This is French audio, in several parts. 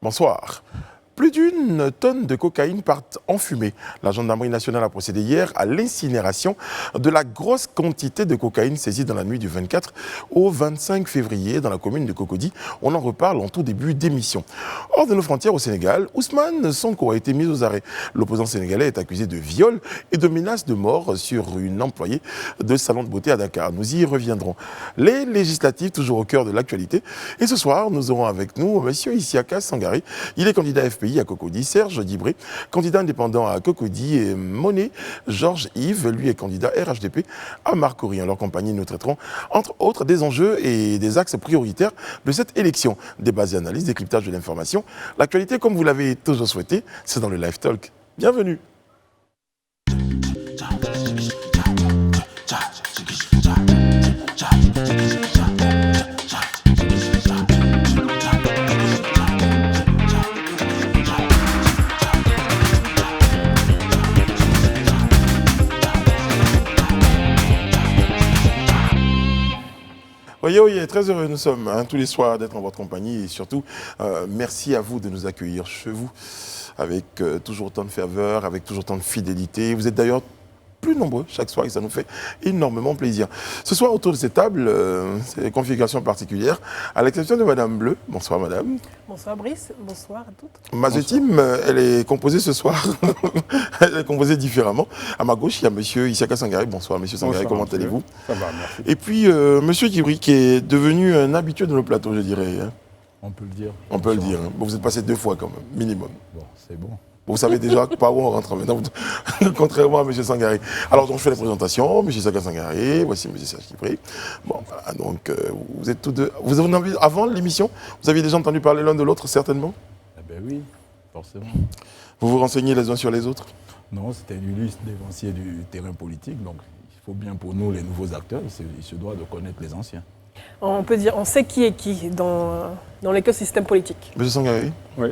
Bonsoir. Plus d'une tonne de cocaïne part en fumée. La gendarmerie nationale a procédé hier à l'incinération de la grosse quantité de cocaïne saisie dans la nuit du 24 au 25 février dans la commune de Cocody. On en reparle en tout début d'émission. Hors de nos frontières au Sénégal, Ousmane Sonko a été mis aux arrêts. L'opposant sénégalais est accusé de viol et de menace de mort sur une employée de salon de beauté à Dakar. Nous y reviendrons. Les législatives, toujours au cœur de l'actualité. Et ce soir, nous aurons avec nous M. Isiaka Sangare. Il est candidat FPI à Cocody, Serge Dibré, candidat indépendant à Cocody, et Monet Georges Yves, lui est candidat RHDP à Marcory. En leur compagnie, nous traiterons entre autres des enjeux et des axes prioritaires de cette élection. Débats et analyses, décryptage de l'information. L'actualité, comme vous l'avez toujours souhaité, c'est dans le Live Talk. Bienvenue. Oui, très heureux nous sommes tous les soirs d'être en votre compagnie et surtout merci à vous de nous accueillir chez vous avec toujours autant de ferveur, avec toujours autant de fidélité. Vous êtes d'ailleurs plus nombreux chaque soir et ça nous fait énormément plaisir. Ce soir, autour de cette table, c'est une configuration particulière, à l'exception de Madame Bleu. Bonsoir Madame. Bonsoir Brice, bonsoir à toutes. Ma team, elle est composée ce soir, elle est composée différemment. À ma gauche, il y a Monsieur Isiaka Sangare. Bonsoir Monsieur Sangare, comment allez-vous? Ça va, merci. Et puis Monsieur Dibré qui est devenu un habitué de nos plateaux, je dirais. Hein. On peut le dire. On peut le dire. Hein. Bon, vous êtes passé 2 fois quand même, minimum. Bon, c'est bon. Vous savez déjà par où on rentre maintenant, contrairement à M. Sangare. Alors, donc, je fais la présentation. M. Isiaka Sangare, voici M. Serge Dibré. Bon, voilà, donc, vous êtes tous deux. Vous avez envie, avant l'émission, vous aviez déjà entendu parler l'un de l'autre, certainement? Eh bien oui, forcément. Vous vous renseignez les uns sur les autres? Non, c'était un illustre dévancier du terrain politique, donc il faut bien pour nous, les nouveaux acteurs, il se doit de connaître les anciens. On peut dire, on sait qui est qui dans l'écosystème politique. M. Sangare? Oui.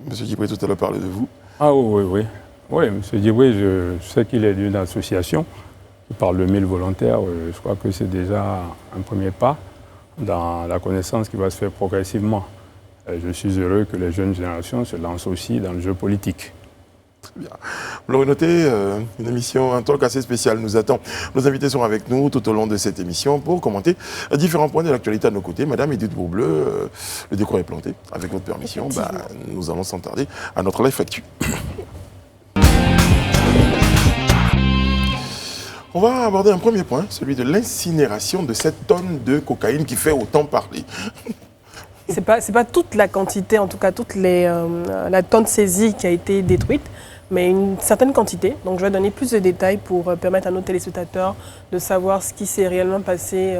Monsieur Dibré tout à l'heure parlait de vous. Ah oui. Oui, M. Dibré, je sais qu'il est d'une association qui parle de 1000 volontaires. Je crois que c'est déjà un premier pas dans la connaissance qui va se faire progressivement. Je suis heureux que les jeunes générations se lancent aussi dans le jeu politique. Très bien. Vous l'aurez noté, une émission, un talk assez spécial nous attend. Nos invités sont avec nous tout au long de cette émission pour commenter différents points de l'actualité à nos côtés. Madame Edith Bourbleu, le décor est planté. Avec votre permission, nous allons sans tarder à notre live actu. On va aborder un premier point, celui de l'incinération de cette tonne de cocaïne qui fait autant parler. C'est pas toute la quantité, en tout cas la tonne saisie qui a été détruite, mais une certaine quantité. Donc je vais donner plus de détails pour permettre à nos téléspectateurs de savoir ce qui s'est réellement passé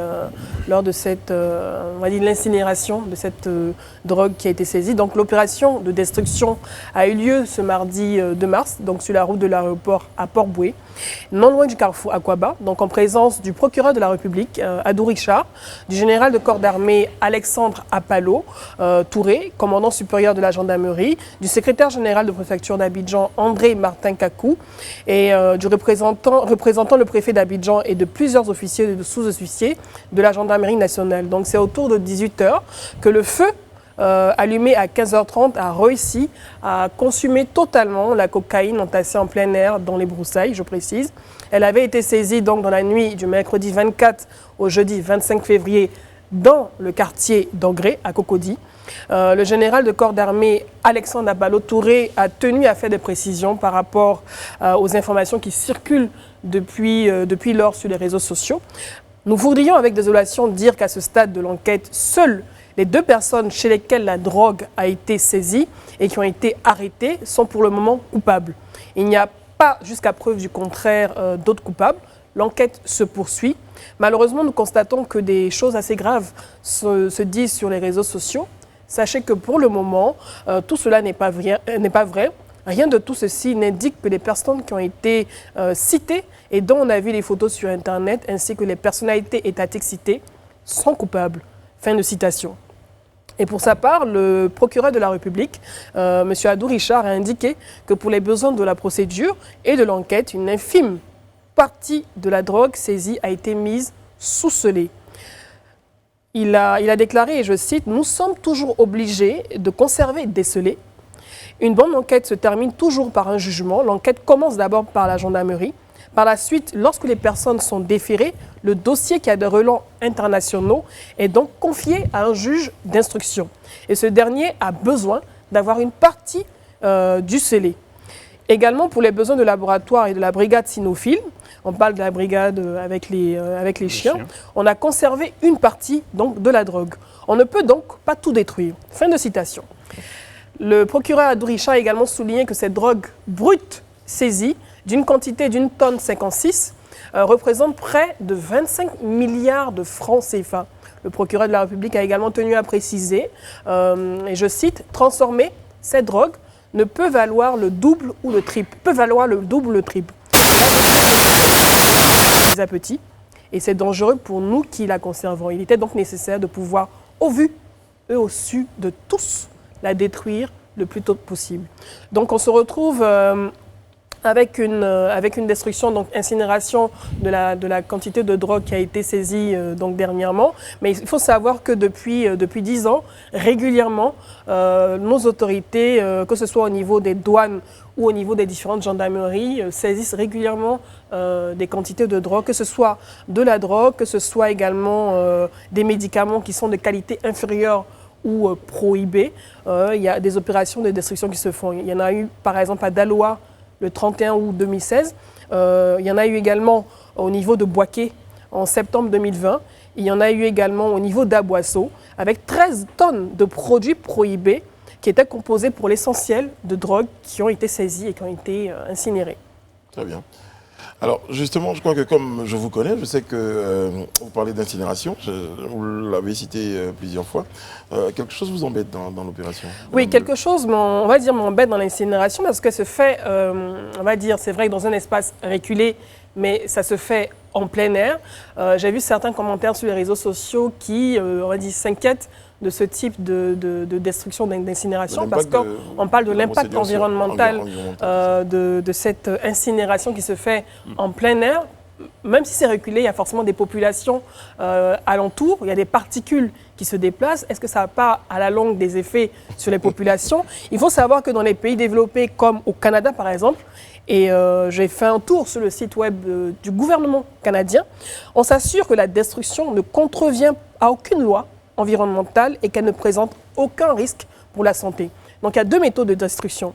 lors de cette, on va dire, l'incinération de cette drogue qui a été saisie. Donc l'opération de destruction a eu lieu ce mardi 2 mars, donc sur la route de l'aéroport à Port-Bouët, non loin du carrefour Aquaba, donc en présence du procureur de la République, Adou Richard, du général de corps d'armée Alexandre Apalo Touré, commandant supérieur de la gendarmerie, du secrétaire général de préfecture d'Abidjan, André Martin Kakou, et du représentant le préfet d'Abidjan et de plusieurs officiers et de sous-officiers de la gendarmerie nationale. Donc c'est autour de 18h que le feu allumé à 15h30 a réussi à consumer totalement la cocaïne entassée en plein air dans les broussailles, je précise. Elle avait été saisie donc dans la nuit du mercredi 24 au jeudi 25 février dans le quartier d'Angré à Cocody. Le général de corps d'armée Alexandre Apalo Touré a tenu à faire des précisions par rapport aux informations qui circulent depuis lors sur les réseaux sociaux. Nous voudrions avec désolation dire qu'à ce stade de l'enquête, seules les 2 personnes chez lesquelles la drogue a été saisie et qui ont été arrêtées sont pour le moment coupables. Il n'y a pas, jusqu'à preuve du contraire, d'autres coupables. L'enquête se poursuit. Malheureusement, nous constatons que des choses assez graves se disent sur les réseaux sociaux. Sachez que pour le moment, tout cela n'est pas vrai. Rien de tout ceci n'indique que les personnes qui ont été citées et dont on a vu les photos sur Internet, ainsi que les personnalités étatiques citées, sont coupables. Fin de citation. Et pour sa part, le procureur de la République, M. Adou Richard, a indiqué que pour les besoins de la procédure et de l'enquête, une infime partie de la drogue saisie a été mise sous scellé. Il a déclaré, et je cite, « Nous sommes toujours obligés de conserver et de déceler. Une bonne enquête se termine toujours par un jugement. L'enquête commence d'abord par la gendarmerie. Par la suite, lorsque les personnes sont déférées, le dossier qui a des relents internationaux est donc confié à un juge d'instruction. Et ce dernier a besoin d'avoir une partie du scellé. Également, pour les besoins de laboratoire et de la brigade cynophile, on parle de la brigade avec les chiens, on a conservé une partie donc, de la drogue. On ne peut donc pas tout détruire. » Fin de citation. Le procureur Adourisha a également souligné que cette drogue brute saisie d'une quantité d'une tonne 56 représente près de 25 milliards de francs CFA. Le procureur de la République a également tenu à préciser, et je cite, « Transformer cette drogue ne peut valoir le double ou le triple. À petit, et c'est dangereux pour nous qui la conservons. Il était donc nécessaire de pouvoir, au vu et au su de tous, la détruire le plus tôt possible. Donc on se retrouve avec une destruction, donc incinération de la quantité de drogue qui a été saisie donc dernièrement. Mais il faut savoir que depuis 10 ans, régulièrement, nos autorités, que ce soit au niveau des douanes ou au niveau des différentes gendarmeries, saisissent régulièrement des quantités de drogue, que ce soit de la drogue, que ce soit également des médicaments qui sont de qualité inférieure ou prohibés. Il y a des opérations de destruction qui se font. Il y en a eu par exemple à Daloa le 31 août 2016. Il y en a eu également au niveau de Boaké en septembre 2020. Il y en a eu également au niveau d'Aboisseau avec 13 tonnes de produits prohibés qui étaient composés pour l'essentiel de drogues qui ont été saisies et qui ont été incinérées. Très bien. Alors justement, je crois que comme je vous connais, je sais que vous parlez d'incinération, vous l'avez cité plusieurs fois. Quelque chose vous embête dans l'opération? Oui, quelque chose, on va dire, m'embête dans l'incinération parce que se fait, on va dire, c'est vrai que dans un espace reculé, mais ça se fait en plein air. J'ai vu certains commentaires sur les réseaux sociaux qui, on va dire, s'inquiètent de ce type de destruction, d'incinération, parce qu'on parle de l'impact environnemental de cette incinération qui se fait en plein air. Même si c'est reculé, il y a forcément des populations alentour, il y a des particules qui se déplacent. Est-ce que ça n'a pas à la longue des effets sur les populations? Il faut savoir que dans les pays développés comme au Canada par exemple, et j'ai fait un tour sur le site web du gouvernement canadien, on s'assure que la destruction ne contrevient à aucune loi environnementale et qu'elle ne présente aucun risque pour la santé. Donc il y a deux méthodes de destruction.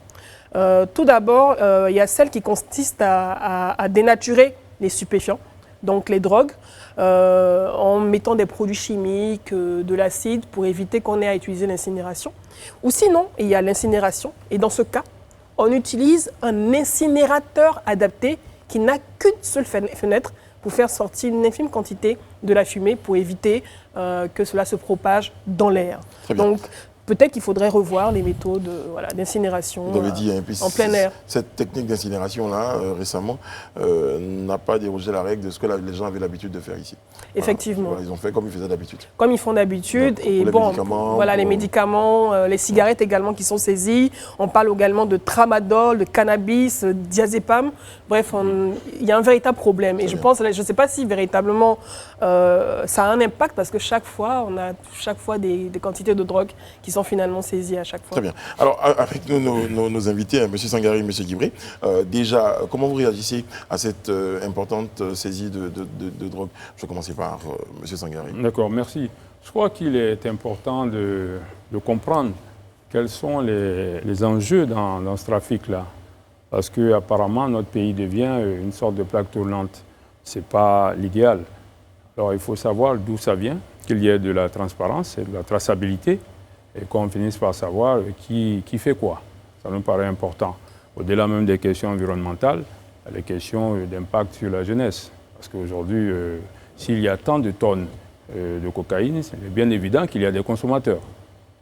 Tout d'abord, il y a celle qui consiste à dénaturer les stupéfiants, donc les drogues, en mettant des produits chimiques, de l'acide pour éviter qu'on ait à utiliser l'incinération. Ou sinon, il y a l'incinération et dans ce cas, on utilise un incinérateur adapté qui n'a qu'une seule fenêtre pour faire sortir une infime quantité de la fumée pour éviter que cela se propage dans l'air. Donc, peut-être qu'il faudrait revoir les méthodes d'incinération en plein air. Cette technique d'incinération-là, récemment, n'a pas dérogé la règle de ce que les gens avaient l'habitude de faire ici. Effectivement. Voilà, ils ont fait comme ils faisaient d'habitude. Comme ils font d'habitude. Et bon, les médicaments, les cigarettes également qui sont saisies. On parle également de tramadol, de cannabis, diazépam. Bref, il y a un véritable problème. Et je ne sais pas si véritablement ça a un impact parce que chaque fois, on a des quantités de drogue qui sont finalement saisies à chaque fois. Très bien. Alors, avec nos invités, M. Sangaré et M. Djibré, déjà, comment vous réagissez à cette importante saisie de drogue? Je vais commencer par M. Sangaré. D'accord, merci. Je crois qu'il est important de comprendre quels sont les enjeux dans ce trafic-là. Parce qu'apparemment, notre pays devient une sorte de plaque tournante. Ce n'est pas l'idéal. Alors, il faut savoir d'où ça vient, qu'il y ait de la transparence et de la traçabilité, et qu'on finisse par savoir qui fait quoi. Ça nous paraît important. Au-delà même des questions environnementales, les questions d'impact sur la jeunesse. Parce qu'aujourd'hui, s'il y a tant de tonnes de cocaïne, c'est bien évident qu'il y a des consommateurs.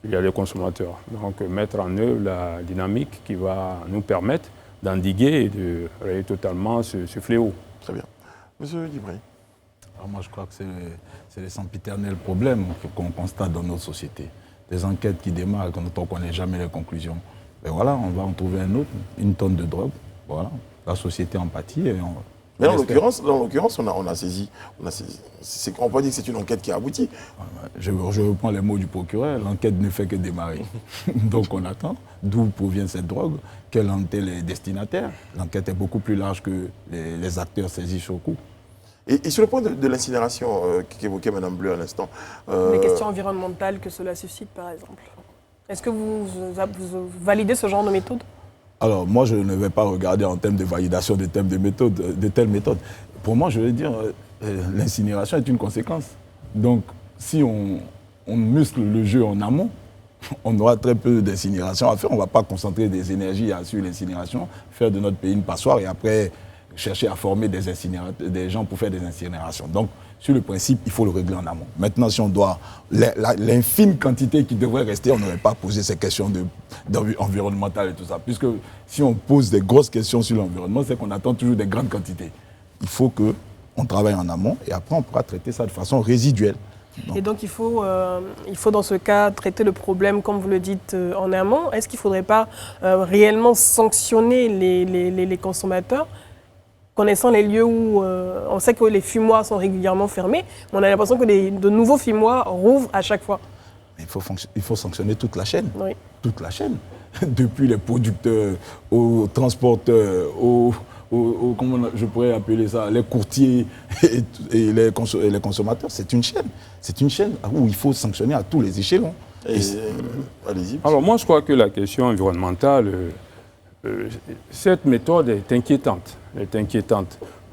Donc, mettre en œuvre la dynamique qui va nous permettre d'endiguer et de rayer totalement ce fléau. Très bien. Monsieur Djibré. Moi, je crois que c'est les sempiternels problèmes qu'on constate dans notre société. Des enquêtes qui démarrent quand on ne connaît jamais les conclusions. Mais voilà, on va en trouver une tonne de drogue. Voilà, la société en pâtit et Mais là, en l'occurrence, on a saisi. On peut dire que c'est une enquête qui a abouti. Je reprends les mots du procureur, l'enquête ne fait que démarrer. Donc on attend d'où provient cette drogue, quels en étaient les destinataires. L'enquête est beaucoup plus large que les acteurs saisis sur le coup. Et sur le point de l'incinération qu'évoquait Mme Bleu à l'instant. Les questions environnementales que cela suscite, par exemple. Est-ce que vous validez ce genre de méthode? Alors, moi, je ne vais pas regarder en termes de validation de telles méthodes. Pour moi, je veux dire, l'incinération est une conséquence. Donc, si on muscle le jeu en amont, on aura très peu d'incinération à faire. On ne va pas concentrer des énergies sur l'incinération, faire de notre pays une passoire et après chercher à former des gens pour faire des incinérations. Donc, sur le principe, il faut le régler en amont. Maintenant, si on doit... L'infime quantité qui devrait rester, on n'aurait pas posé ces questions environnementales et tout ça. Puisque si on pose des grosses questions sur l'environnement, c'est qu'on attend toujours des grandes quantités. Il faut qu'on travaille en amont et après, on pourra traiter ça de façon résiduelle. Et donc, il faut dans ce cas traiter le problème, comme vous le dites, en amont. Est-ce qu'il ne faudrait pas réellement sanctionner les consommateurs ? Connaissant les lieux où on sait que les fumoirs sont régulièrement fermés, mais on a l'impression que de nouveaux fumoirs rouvrent à chaque fois. Il faut sanctionner toute la chaîne. Oui. Toute la chaîne. Depuis les producteurs, aux transporteurs, comment je pourrais appeler ça, les courtiers et les consommateurs. C'est une chaîne. C'est une chaîne où il faut sanctionner à tous les échelons. Allez-y. Alors moi, je crois que la question environnementale... cette méthode est inquiétante.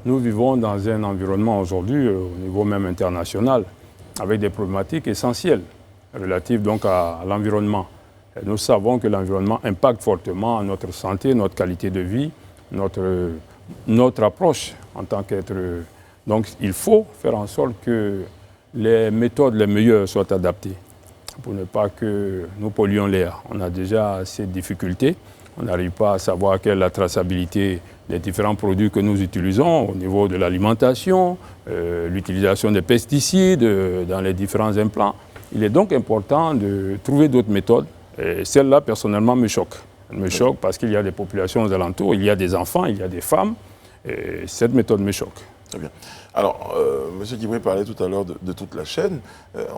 Nous vivons dans un environnement aujourd'hui, au niveau même international, avec des problématiques essentielles relatives donc à l'environnement. Nous savons que l'environnement impacte fortement notre santé, notre qualité de vie, notre approche en tant qu'être. Donc il faut faire en sorte que les méthodes les meilleures soient adaptées pour ne pas que nous polluions l'air. On a déjà ces difficultés. On n'arrive pas à savoir quelle est la traçabilité des différents produits que nous utilisons au niveau de l'alimentation, l'utilisation des pesticides dans les différents implants. Il est donc important de trouver d'autres méthodes. Et celle-là, personnellement, me choque. Elle me choque parce qu'il y a des populations aux alentours, il y a des enfants, il y a des femmes. Et cette méthode me choque. Très bien. Alors, M. Djibré parlait tout à l'heure de toute la chaîne.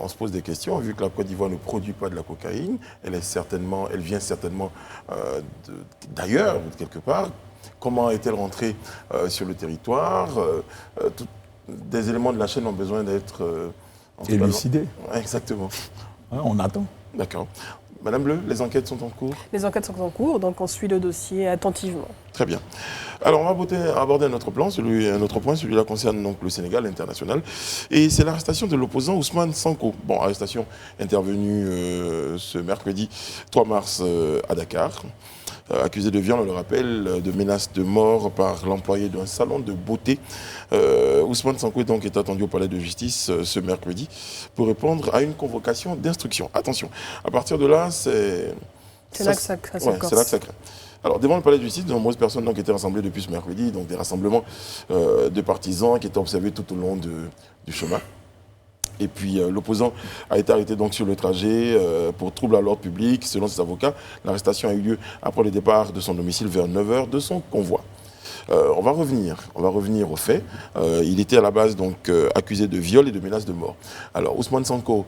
On se pose des questions. Vu que la Côte d'Ivoire ne produit pas de la cocaïne, elle vient certainement d'ailleurs, quelque part. Comment est-elle rentrée sur le territoire? Des éléments de la chaîne ont besoin d'être élucidés. Exactement. On attend. D'accord. Madame Bleu, les enquêtes sont en cours? Les enquêtes sont en cours, donc on suit le dossier attentivement. Très bien. Alors, on va aborder un autre point, celui-là concerne donc le Sénégal international. Et c'est l'arrestation de l'opposant Ousmane Sanko. Bon, arrestation intervenue ce mercredi 3 mars à Dakar. Accusé de viol, on le rappelle, de menaces de mort par l'employé d'un salon de beauté. Ousmane Sanko donc est attendu au palais de justice ce mercredi pour répondre à une convocation d'instruction. Attention, à partir de là, c'est là que ça craint. Alors, devant le palais de justice, de nombreuses personnes donc, étaient rassemblées depuis ce mercredi, donc des rassemblements de partisans qui étaient observés tout au long du chemin. Et puis l'opposant a été arrêté donc sur le trajet pour trouble à l'ordre public. Selon ses avocats, l'arrestation a eu lieu après le départ de son domicile vers 9h de son convoi. On va revenir aux faits. Il était à la base donc accusé de viol et de menaces de mort. Alors Ousmane Sanko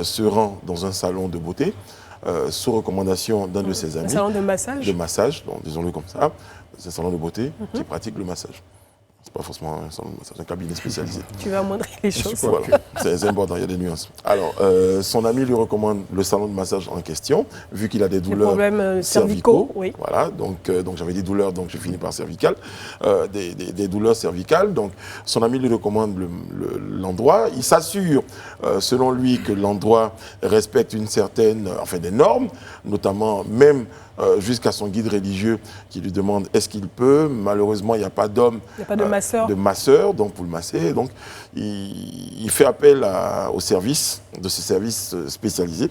se rend dans un salon de beauté sous recommandation d'un de ses amis. Un salon de massage? De massage, donc disons-le comme ça. C'est un salon de beauté qui pratique le massage. C'est pas forcément un cabinet spécialisé. Tu vas montrer les choses. Voilà, c'est important, il y a des nuances. Alors, son ami lui recommande le salon de massage en question, vu qu'il a des douleurs problèmes cervicaux. Oui. Voilà, donc j'avais dit douleurs, donc je finis par cervical. Des douleurs cervicales, donc son ami lui recommande l'endroit. Il s'assure, selon lui, que l'endroit respecte des normes, notamment même jusqu'à son guide religieux qui lui demande est-ce qu'il peut. Malheureusement, il n'y a pas d'homme, de masseur donc pour le masser. Donc, il fait appel au service, de ce service spécialisé,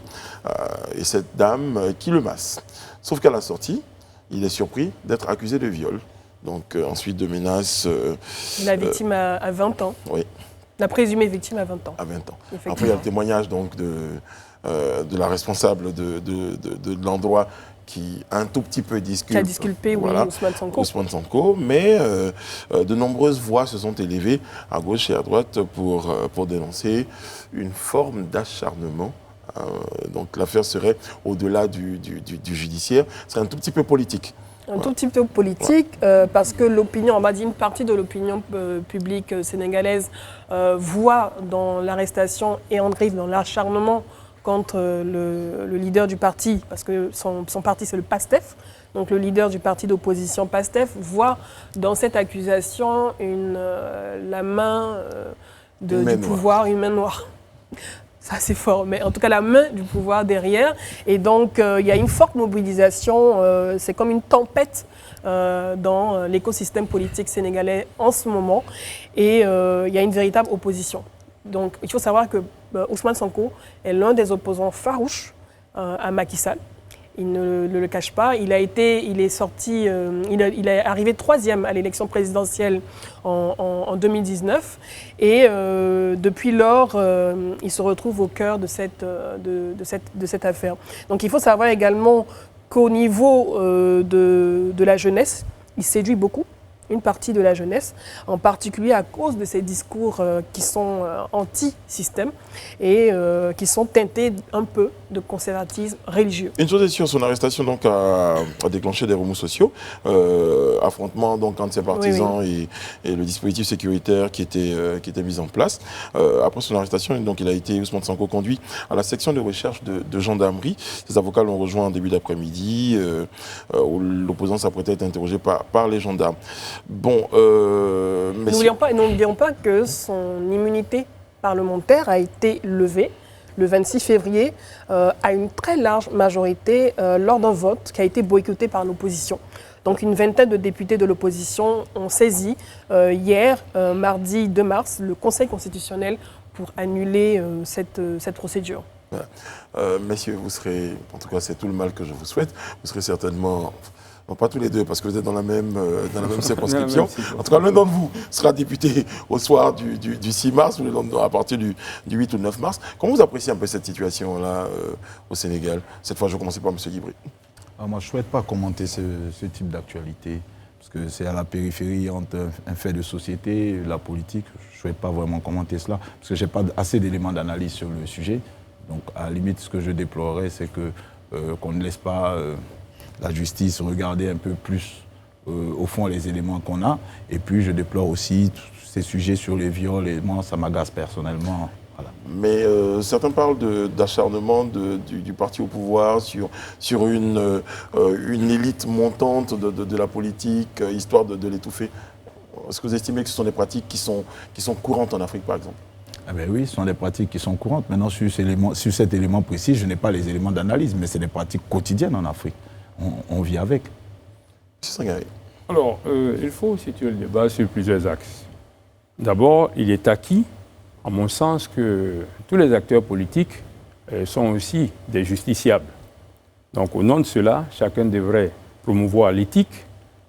et cette dame qui le masse. Sauf qu'à la sortie, il est surpris d'être accusé de viol. Donc, ensuite de menaces. La victime a 20 ans. Oui. La présumée victime a 20 ans. À 20 ans. Après, il y a le témoignage donc, de la responsable de l'endroit qui a un tout petit peu disculpe. Qui a disculpé, voilà, oui, Ousmane Sonko. Ousmane Sonko, mais de nombreuses voix se sont élevées à gauche et à droite pour dénoncer une forme d'acharnement. Donc l'affaire serait au-delà du judiciaire, serait un tout petit peu politique. Un tout petit peu politique, parce que l'opinion, on va dire une partie de l'opinion publique sénégalaise voit dans l'arrestation et en griffe, dans l'acharnement contre le leader du parti, parce que son parti c'est le PASTEF, donc le leader du parti d'opposition PASTEF voit dans cette accusation la main du pouvoir, une main noire. Ça, c'est fort, mais en tout cas, la main du pouvoir derrière. Et donc, il y a une forte mobilisation. C'est comme une tempête dans l'écosystème politique sénégalais en ce moment. Et il y a une véritable opposition. Donc, il faut savoir que Ousmane Sonko est l'un des opposants farouches à Macky Sall. Il ne le cache pas. Il est sorti, il est arrivé 3e à l'élection présidentielle en 2019. Et depuis lors, il se retrouve au cœur de cette affaire. Donc il faut savoir également qu'au niveau de la jeunesse, il séduit beaucoup une partie de la jeunesse, en particulier à cause de ces discours qui sont anti-système et qui sont teintés un peu de conservatisme religieux. Une chose est sûre, son arrestation donc, a déclenché des remous sociaux, affrontement donc, entre ses partisans et le dispositif sécuritaire qui était mis en place. Après son arrestation, donc, il a été, Ousmane Sonko, conduit à la section de recherche de gendarmerie. Les avocats l'ont rejoint en début d'après-midi, où l'opposant s'apprêtait à être interrogé par les gendarmes. Bon, n'oublions pas que son immunité parlementaire a été levée le 26 février à une très large majorité lors d'un vote qui a été boycotté par l'opposition. Donc une vingtaine de députés de l'opposition ont saisi hier, mardi 2 mars, le Conseil constitutionnel pour annuler cette procédure. Voilà. Messieurs, vous serez, en tout cas c'est tout le mal que je vous souhaite, vous serez certainement... Non, pas tous les deux, parce que vous êtes dans la même circonscription. En tout cas, l'un d'entre vous sera député au soir du 6 mars, ou l'autre à partir du 8 ou 9 mars. Comment vous appréciez un peu cette situation-là au Sénégal? Cette fois, je vais commencer par M. Guibry. Moi, je ne souhaite pas commenter ce type d'actualité, parce que c'est à la périphérie entre un fait de société et la politique. Je ne souhaite pas vraiment commenter cela, parce que je n'ai pas assez d'éléments d'analyse sur le sujet. Donc, à la limite, ce que je déplorerais, c'est qu'on ne laisse pas... la justice, regarder un peu plus au fond les éléments qu'on a. Et puis je déplore aussi tous ces sujets sur les viols et moi ça m'agace personnellement. Voilà. Mais certains parlent d'acharnement du parti au pouvoir sur une élite montante de la politique, histoire de l'étouffer. Est-ce que vous estimez que ce sont des pratiques qui sont courantes en Afrique par exemple? Ah ben oui, ce sont des pratiques qui sont courantes. Maintenant sur cet élément précis, je n'ai pas les éléments d'analyse, mais c'est des pratiques quotidiennes en Afrique. On vit avec. Alors, il faut situer le débat sur plusieurs axes. D'abord, il est acquis, à mon sens, que tous les acteurs politiques sont aussi des justiciables. Donc, au nom de cela, chacun devrait promouvoir l'éthique,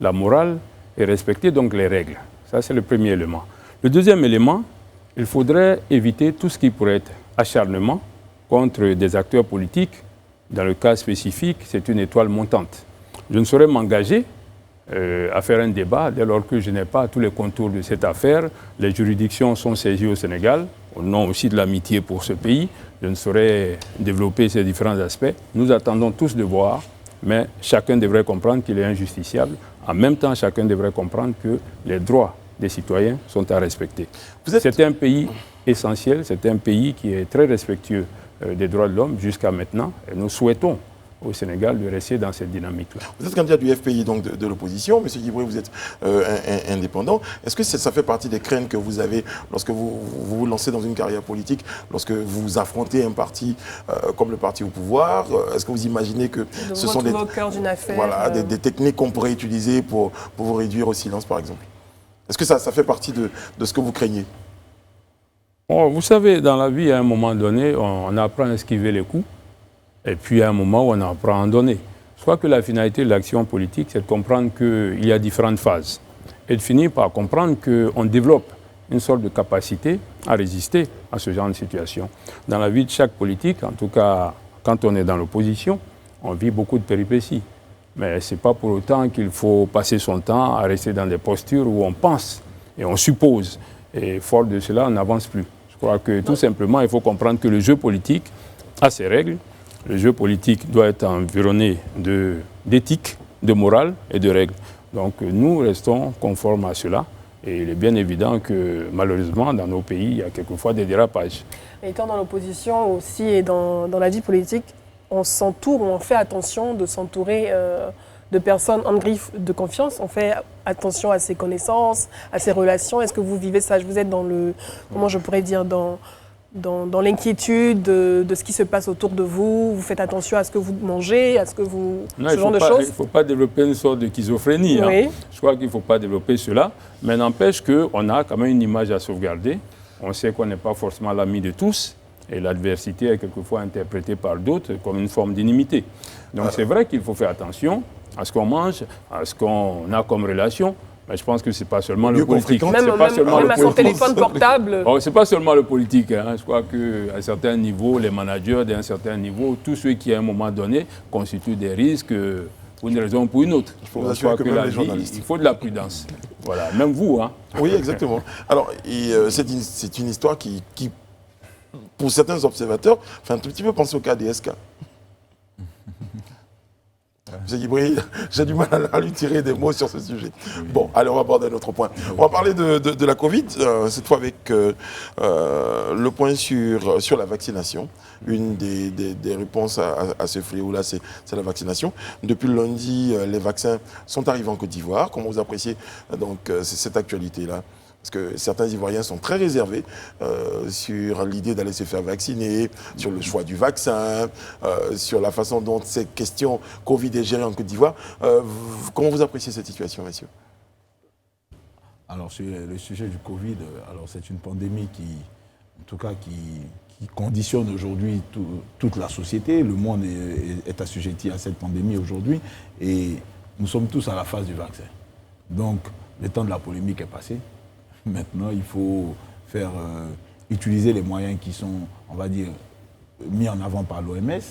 la morale et respecter donc les règles. Ça, c'est le premier élément. Le deuxième élément, il faudrait éviter tout ce qui pourrait être acharnement contre des acteurs politiques. Dans le cas spécifique, c'est une étoile montante. Je ne saurais m'engager à faire un débat dès lors que je n'ai pas tous les contours de cette affaire. Les juridictions sont saisies au Sénégal, au nom aussi de l'amitié pour ce pays. Je ne saurais développer ces différents aspects. Nous attendons tous de voir, mais chacun devrait comprendre qu'il est injusticiable. En même temps, chacun devrait comprendre que les droits des citoyens sont à respecter. C'est un pays essentiel, c'est un pays qui est très respectueux des droits de l'homme jusqu'à maintenant. Et nous souhaitons au Sénégal de rester dans cette dynamique-là. Vous êtes candidat du FPI, donc de l'opposition. Monsieur Guibry, vous êtes indépendant. Est-ce que ça fait partie des craintes que vous avez lorsque vous lancez dans une carrière politique, lorsque vous affrontez un parti comme le parti au pouvoir? Est-ce que vous imaginez que ce sont au cœur d'une affaire, voilà, des techniques qu'on pourrait utiliser pour vous réduire au silence, par exemple? Est-ce que ça fait partie de ce que vous craignez? Bon, vous savez, dans la vie, à un moment donné, on apprend à esquiver les coups, et puis à un moment où on apprend à en donner. Je crois que la finalité de l'action politique, c'est de comprendre qu'il y a différentes phases, et de finir par comprendre qu'on développe une sorte de capacité à résister à ce genre de situation. Dans la vie de chaque politique, en tout cas quand on est dans l'opposition, on vit beaucoup de péripéties. Mais ce n'est pas pour autant qu'il faut passer son temps à rester dans des postures où on pense et on suppose. Et fort de cela, on n'avance plus. Je crois que tout simplement, il faut comprendre que le jeu politique a ses règles. Le jeu politique doit être environné d'éthique, de morale et de règles. Donc nous restons conformes à cela. Et il est bien évident que malheureusement, dans nos pays, il y a quelquefois des dérapages. Étant dans l'opposition aussi et dans la vie politique, on s'entoure, on fait attention de s'entourer de personnes en griffe de confiance. On fait attention à ses connaissances, à ses relations. Est-ce que vous vivez ça? Vous êtes dans le, comment je pourrais dire, dans l'inquiétude de ce qui se passe autour de vous. Vous faites attention à ce que vous mangez, à ce que vous... Non, ce genre de choses. Il ne faut pas développer une sorte de schizophrénie. Oui. Hein. Je crois qu'il ne faut pas développer cela. Mais n'empêche qu'on a quand même une image à sauvegarder. On sait qu'on n'est pas forcément l'ami de tous. Et l'adversité est quelquefois interprétée par d'autres comme une forme d'inimité. Donc c'est vrai qu'il faut faire attention à ce qu'on mange, à ce qu'on a comme relation. Mais je pense que ce n'est pas seulement le politique. Même à son téléphone portable. Oh, ce n'est pas seulement le politique. Hein. Je crois qu'à un certain niveau, les managers d'un certain niveau, tous ceux qui à un moment donné constituent des risques pour une raison ou pour une autre. Je crois que la vie, il faut de la prudence. Voilà, même vous. Hein. Oui, exactement. Alors, c'est une histoire qui, pour certains observateurs, fait un tout petit peu penser au cas DSK. M. Guibry, j'ai du mal à lui tirer des mots sur ce sujet. Bon, allez, on va aborder un autre point. On va parler de la Covid, cette fois avec le point sur la vaccination. Une des réponses à ce fléau-là, c'est la vaccination. Depuis le lundi, les vaccins sont arrivés en Côte d'Ivoire. Comment vous appréciez donc cette actualité-là ? Parce que certains Ivoiriens sont très réservés sur l'idée d'aller se faire vacciner, sur le choix du vaccin, sur la façon dont cette question Covid est gérée en Côte d'Ivoire. Comment vous appréciez cette situation, messieurs? Alors, sur le sujet du Covid, c'est une pandémie qui conditionne aujourd'hui toute la société. Le monde est assujetti à cette pandémie aujourd'hui et nous sommes tous à la phase du vaccin. Donc, le temps de la polémique est passé. Maintenant, il faut utiliser les moyens qui sont, on va dire, mis en avant par l'OMS,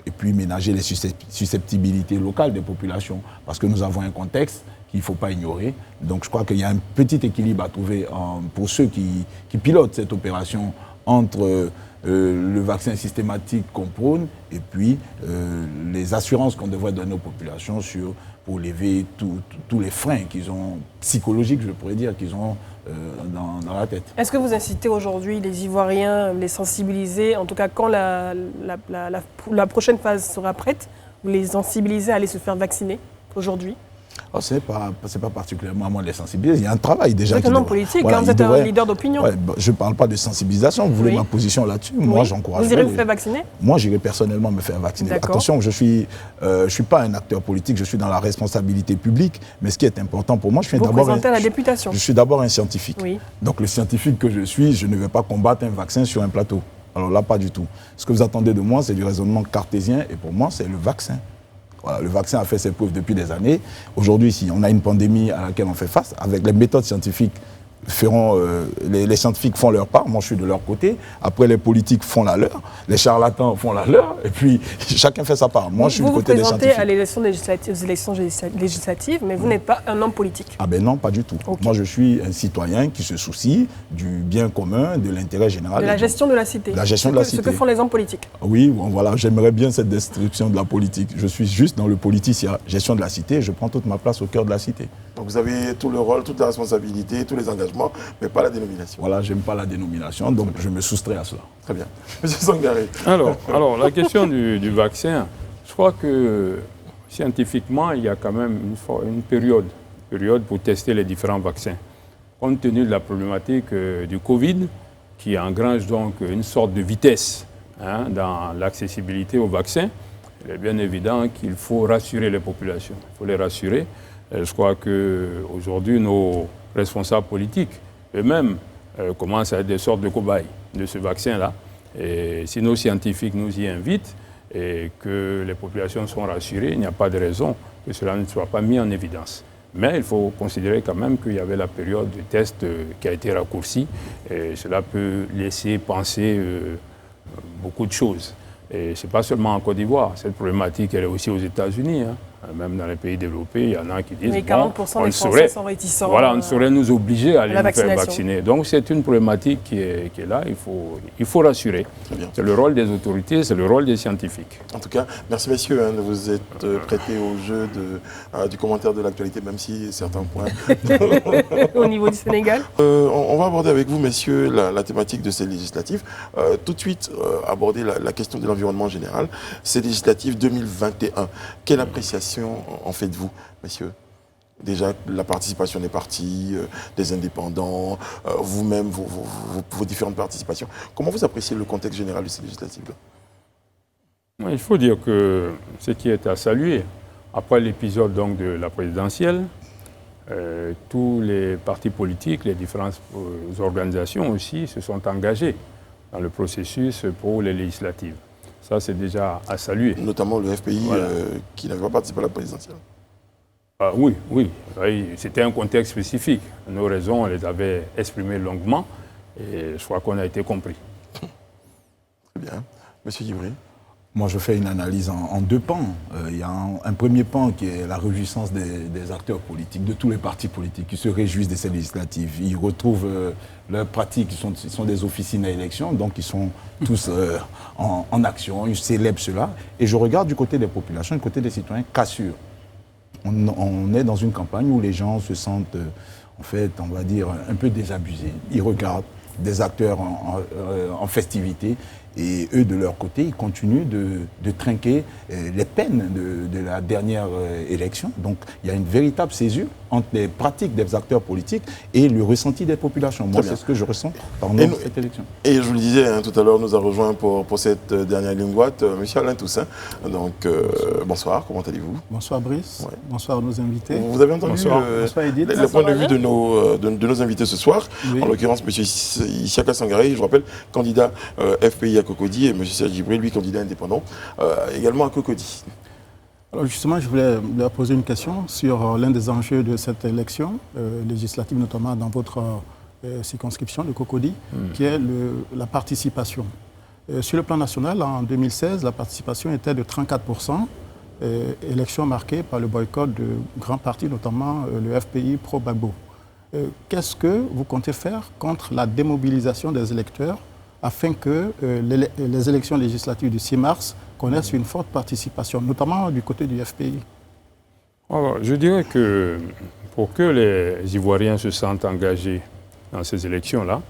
et puis ménager les susceptibilités locales des populations, parce que nous avons un contexte qu'il ne faut pas ignorer. Donc je crois qu'il y a un petit équilibre à trouver pour ceux qui pilotent cette opération entre le vaccin systématique qu'on prône et puis les assurances qu'on devrait donner aux populations pour lever tous les freins qu'ils ont, psychologiques, je pourrais dire, qu'ils ont dans la tête. Est-ce que vous incitez aujourd'hui les Ivoiriens, les sensibiliser, en tout cas quand la prochaine phase sera prête, vous les sensibilisez à aller se faire vacciner aujourd'hui? Oh, ce n'est pas particulièrement à moi de les sensibiliser. Il y a un travail déjà. Vous êtes un homme politique, voilà, vous êtes un leader d'opinion. Ouais, je ne parle pas de sensibilisation. Vous voulez ma position là-dessus? Moi, j'encourage. Vous irez vous faire vacciner? Moi, j'irai personnellement me faire vacciner. Attention, je ne suis pas un acteur politique, je suis dans la responsabilité publique. Mais ce qui est important pour moi, vous représentez la députation. Je suis d'abord un scientifique. Oui. Donc le scientifique que je suis, je ne vais pas combattre un vaccin sur un plateau. Alors là, pas du tout. Ce que vous attendez de moi, c'est du raisonnement cartésien. Et pour moi, c'est le vaccin. Voilà, le vaccin a fait ses preuves depuis des années. Aujourd'hui, si on a une pandémie à laquelle on fait face, avec les méthodes scientifiques, les scientifiques font leur part, moi je suis de leur côté, après les politiques font la leur, les charlatans font la leur, et puis chacun fait sa part. Moi je suis du côté des scientifiques. Vous vous présentez à l'élection législative, mais vous n'êtes pas un homme politique. Ah ben non, pas du tout. Okay. Moi je suis un citoyen qui se soucie du bien commun, de l'intérêt général. De la gestion de la cité. La gestion de la cité. Ce que font les hommes politiques. Oui, bon, voilà, j'aimerais bien cette description de la politique. Je suis juste dans le politicien, gestion de la cité, je prends toute ma place au cœur de la cité. Donc vous avez tout le rôle, toute la responsabilité, tous les engagements, mais pas la dénomination. Voilà, j'aime pas la dénomination, donc je me soustrais à cela. Très bien. Monsieur Sangaré. Alors la question du vaccin, je crois que scientifiquement, il y a quand même une période pour tester les différents vaccins. Compte tenu de la problématique du Covid, qui engrange donc une sorte de vitesse dans l'accessibilité aux vaccins, il est bien évident qu'il faut rassurer les populations. Il faut les rassurer. Je crois qu'aujourd'hui, nos responsables politiques eux-mêmes commencent à être des sortes de cobayes de ce vaccin-là. Et si nos scientifiques nous y invitent et que les populations sont rassurées, il n'y a pas de raison que cela ne soit pas mis en évidence. Mais il faut considérer quand même qu'il y avait la période de test qui a été raccourcie. Et cela peut laisser penser beaucoup de choses. Et ce n'est pas seulement en Côte d'Ivoire. Cette problématique, elle est aussi aux États-Unis. Hein. Même dans les pays développés, il y en a qui disent... Mais 40% des Français sont réticents. Voilà, on ne saurait nous obliger à aller nous faire vacciner. Donc c'est une problématique qui est là. Il faut rassurer. C'est le rôle des autorités, c'est le rôle des scientifiques. En tout cas, merci messieurs de vous être prêtés au jeu du commentaire de l'actualité, même si certains points... Au niveau du Sénégal on va aborder avec vous, messieurs, la thématique de ces législatives. Tout de suite, aborder la question de l'environnement général. Ces législatives 2021, quelle appréciation en faites-vous, messieurs? Déjà, la participation des partis, des indépendants, vous-même, vos différentes participations. Comment vous appréciez le contexte général de ces législatives-là? Il faut dire que ce qui est à saluer, après l'épisode donc de la présidentielle, tous les partis politiques, les différentes organisations aussi se sont engagés dans le processus pour les législatives. Ça, c'est déjà à saluer. Notamment le FPI voilà. Qui n'avait pas participé à la présidentielle. Oui. C'était un contexte spécifique. Nos raisons, on les avait exprimées longuement et je crois qu'on a été compris. Très bien. Monsieur Djibril? Moi, je fais une analyse en deux pans. Il y a un premier pan qui est la réjouissance des acteurs politiques, de tous les partis politiques, qui se réjouissent de ces législatives. Ils retrouvent leurs pratiques, ils sont des officines à élection, donc ils sont tous en action, ils célèbrent cela. Et je regarde du côté des populations, du côté des citoyens, qu'assure. On est dans une campagne où les gens se sentent, en fait, on va dire, un peu désabusés. Ils regardent des acteurs en festivité. Et eux, de leur côté, ils continuent de trinquer les peines de la dernière élection. Donc, il y a une véritable césure entre les pratiques des acteurs politiques et le ressenti des populations. Moi, c'est ce que je ressens pendant cette élection. Et je vous le disais, tout à l'heure, nous a rejoint pour cette dernière ligne droite M. Alain Toussaint. Donc, bonsoir, comment allez-vous? Bonsoir Brice, ouais. Bonsoir à nos invités. Vous avez entendu le point de vue de nos invités ce soir. Oui. En l'occurrence, M. Isiaka Sangaré, je vous rappelle, candidat FPI à Cocody, et M. Serge Djibril, lui, candidat indépendant, également à Cocody. Alors justement, je voulais leur poser une question sur l'un des enjeux de cette élection législative, notamment dans votre circonscription de Cocody, qui est la participation. Sur le plan national, en 2016, la participation était de 34%, élection marquée par le boycott de grands partis, notamment le FPI pro-Gbagbo. Qu'est-ce que vous comptez faire contre la démobilisation des électeurs afin que les élections législatives du 6 mars connaissent une forte participation, notamment du côté du FPI? Alors, je dirais que pour que les Ivoiriens se sentent engagés dans ces élections-là,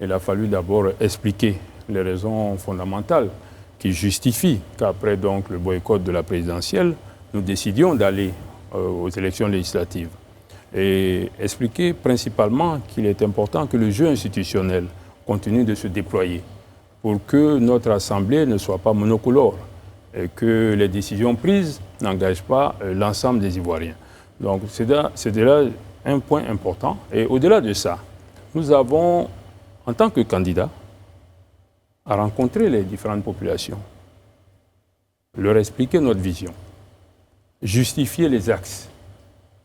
il a fallu d'abord expliquer les raisons fondamentales qui justifient qu'après donc le boycott de la présidentielle, nous décidions d'aller aux élections législatives. Et expliquer principalement qu'il est important que le jeu institutionnel continue de se déployer pour que notre Assemblée ne soit pas monocolore et que les décisions prises n'engagent pas l'ensemble des Ivoiriens. Donc c'est déjà un point important. Et au-delà de ça, nous avons, en tant que candidats, à rencontrer les différentes populations, leur expliquer notre vision, justifier les axes,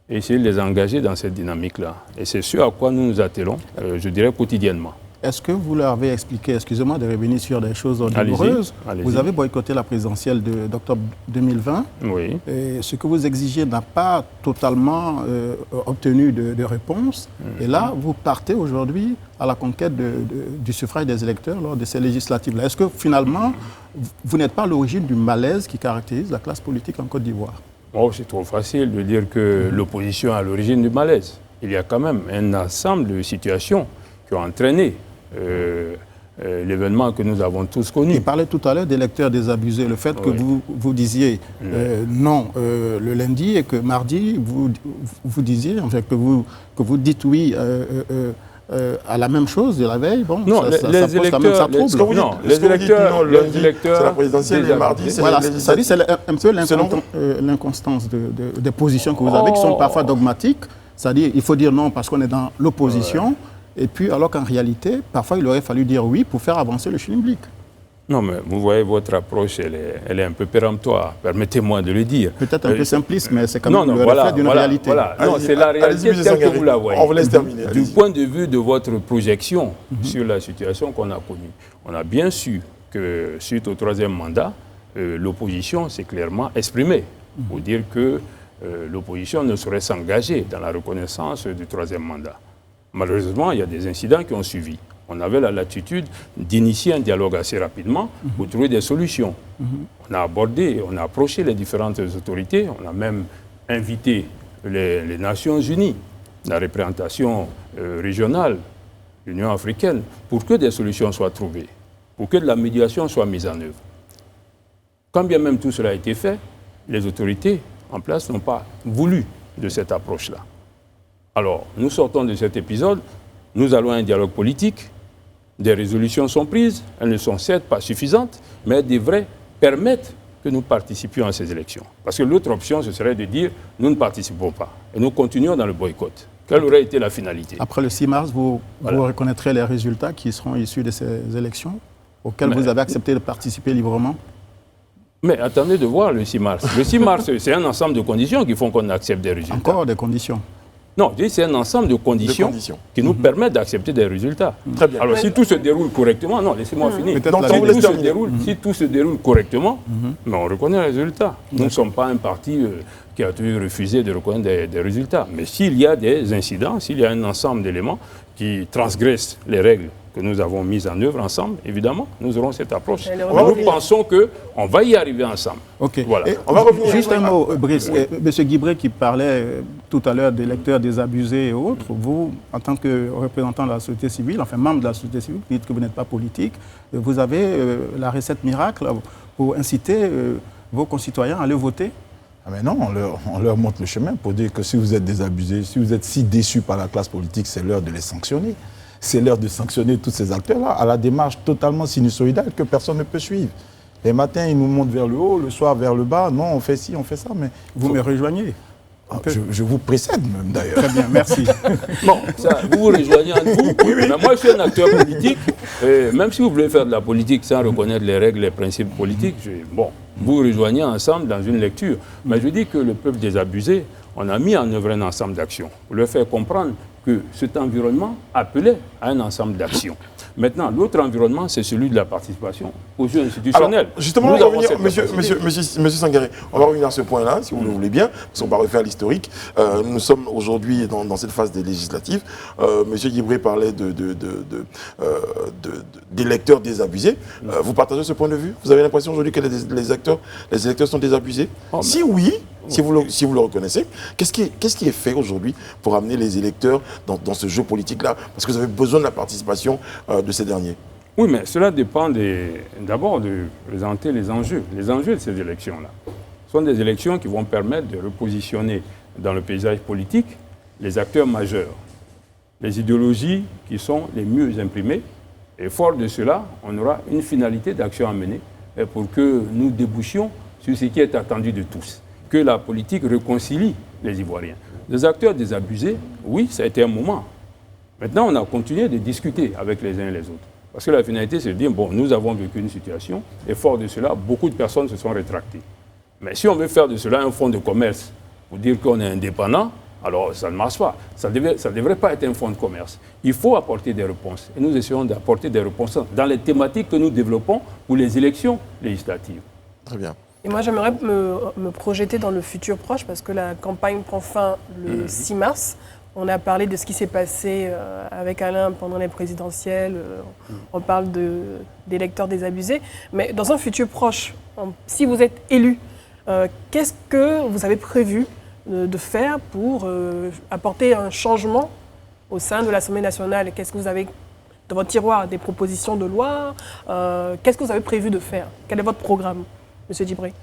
et essayer de les engager dans cette dynamique-là. Et c'est ce à quoi nous nous attelons, je dirais, quotidiennement. Est-ce que vous leur avez expliqué, excusez-moi de revenir sur des choses douloureuses, vous avez boycotté la présidentielle d'octobre 2020, oui. Et ce que vous exigez n'a pas totalement obtenu de réponse, et là, vous partez aujourd'hui à la conquête du suffrage des électeurs lors de ces législatives-là. Est-ce que finalement, vous n'êtes pas à l'origine du malaise qui caractérise la classe politique en Côte d'Ivoire? Oh, c'est trop facile de dire que l'opposition est à l'origine du malaise. Il y a quand même un ensemble de situations qui ont entraîné l'événement que nous avons tous connu. Il parlait tout à l'heure d'électeurs désabusés. Le fait que vous disiez non le lundi et que mardi, vous disiez, en fait, que vous dites oui à la même chose de la veille, bon, non, ça pose quand même ça trouble. Les électeurs, c'est la présidentielle et mardi, c'est voilà, c'est un peu l'inconstance des positions que vous avez, qui sont parfois dogmatiques. C'est-à-dire, il faut dire non parce qu'on est dans l'opposition. Et puis, alors qu'en réalité, parfois, il aurait fallu dire oui pour faire avancer le schmilblick. Non, mais vous voyez, votre approche, elle est un peu péremptoire, permettez-moi de le dire. Peut-être un peu simpliste, mais c'est quand même non, le reflet d'une réalité. Voilà. Non, c'est la réalité telle que vous la voyez. On vous laisse terminer. Du point de vue de votre projection sur la situation qu'on a connue, on a bien su que, suite au 3e mandat, l'opposition s'est clairement exprimée pour dire que l'opposition ne saurait s'engager dans la reconnaissance du 3e mandat. Malheureusement, il y a des incidents qui ont suivi. On avait la latitude d'initier un dialogue assez rapidement pour trouver des solutions. On a abordé, on a approché les différentes autorités, on a même invité les Nations Unies, la représentation régionale, l'Union africaine, pour que des solutions soient trouvées, pour que de la médiation soit mise en œuvre. Quand bien même tout cela a été fait, les autorités en place n'ont pas voulu de cette approche-là. Alors, nous sortons de cet épisode, nous allons à un dialogue politique, des résolutions sont prises, elles ne sont certes pas suffisantes, mais elles devraient permettre que nous participions à ces élections. Parce que l'autre option, ce serait de dire, nous ne participons pas, et nous continuons dans le boycott. Quelle aurait été la finalité? Après le 6 mars, vous reconnaîtrez les résultats qui seront issus de ces élections, auxquelles vous avez accepté de participer librement? Mais attendez de voir le 6 mars. Le 6 mars, c'est un ensemble de conditions qui font qu'on accepte des résultats. Encore des conditions? Non, c'est un ensemble de conditions qui nous permettent d'accepter des résultats. Très bien. Alors, si tout se déroule correctement, non, laissez-moi finir. Si tout se déroule correctement, mais on reconnaît les résultats. Nous ne sommes pas un parti qui a toujours refusé de reconnaître des résultats. Mais s'il y a des incidents, s'il y a un ensemble d'éléments qui transgressent les règles que nous avons mises en œuvre ensemble, évidemment, nous aurons cette approche. Nous pensons qu'on va y arriver ensemble. Ok. Voilà. On va revenir. Juste un mot, Brice. M. Guibré qui parlait tout à l'heure des lecteurs désabusés et autres, vous, en tant que représentant de la société civile, enfin membre de la société civile, vous dites que vous n'êtes pas politique, vous avez la recette miracle pour inciter vos concitoyens à aller voter? Ah mais non, on leur montre le chemin pour dire que si vous êtes désabusés, si vous êtes si déçus par la classe politique, c'est l'heure de les sanctionner. C'est l'heure de sanctionner tous ces acteurs-là à la démarche totalement sinusoïdale que personne ne peut suivre. Les matins, ils nous montent vers le haut, le soir vers le bas. Non, on fait ci, on fait ça, mais... Vous me rejoignez? Je vous précède même d'ailleurs. Très bien, merci. Bon, ça, vous vous rejoignez entre vous. Mais moi, je suis un acteur politique. Et même si vous voulez faire de la politique sans reconnaître les règles, les principes politiques, vous vous rejoignez ensemble dans une lecture. Mais je dis que le peuple désabusé, on a mis en œuvre un ensemble d'actions pour leur faire comprendre que cet environnement appelait à un ensemble d'actions. Maintenant, l'autre environnement, c'est celui de la participation aux jeux institutionnels. Alors, justement, on va revenir, monsieur Sangaré, on va revenir à ce point-là, si vous le voulez bien, parce qu'on va refaire l'historique. Nous sommes aujourd'hui dans cette phase des législatives. Monsieur Guibré parlait des électeurs désabusés. Vous partagez ce point de vue? Vous avez l'impression aujourd'hui que les électeurs sont désabusés? Si oui, si vous le reconnaissez, qu'est-ce qui est fait aujourd'hui pour amener les électeurs dans ce jeu politique-là? Parce que vous avez besoin de la participation de ces derniers. Oui, mais cela dépend d'abord de présenter les enjeux. Les enjeux de ces élections-là sont des élections qui vont permettre de repositionner dans le paysage politique les acteurs majeurs, les idéologies qui sont les mieux imprimées. Et fort de cela, on aura une finalité d'action à mener pour que nous débouchions sur ce qui est attendu de tous, que la politique réconcilie les Ivoiriens. Les acteurs désabusés, oui, ça a été un moment. Maintenant, on a continué de discuter avec les uns et les autres. Parce que la finalité, c'est de dire, bon, nous avons vécu une situation, et fort de cela, beaucoup de personnes se sont rétractées. Mais si on veut faire de cela un fonds de commerce, pour dire qu'on est indépendant, alors ça ne marche pas. Ça ne devrait pas être un fonds de commerce. Il faut apporter des réponses. Et nous essayons d'apporter des réponses dans les thématiques que nous développons pour les élections législatives. Très bien. Et moi, j'aimerais me projeter dans le futur proche, parce que la campagne prend fin le 6 mars. On a parlé de ce qui s'est passé avec Alain pendant les présidentielles. On parle d'électeurs désabusés. Mais dans un futur proche, si vous êtes élu, qu'est-ce que vous avez prévu de faire pour apporter un changement au sein de l'Assemblée nationale? Qu'est-ce que vous avez dans votre tiroir? Des propositions de loi? Qu'est-ce que vous avez prévu de faire? Quel est votre programme, M. Guibré?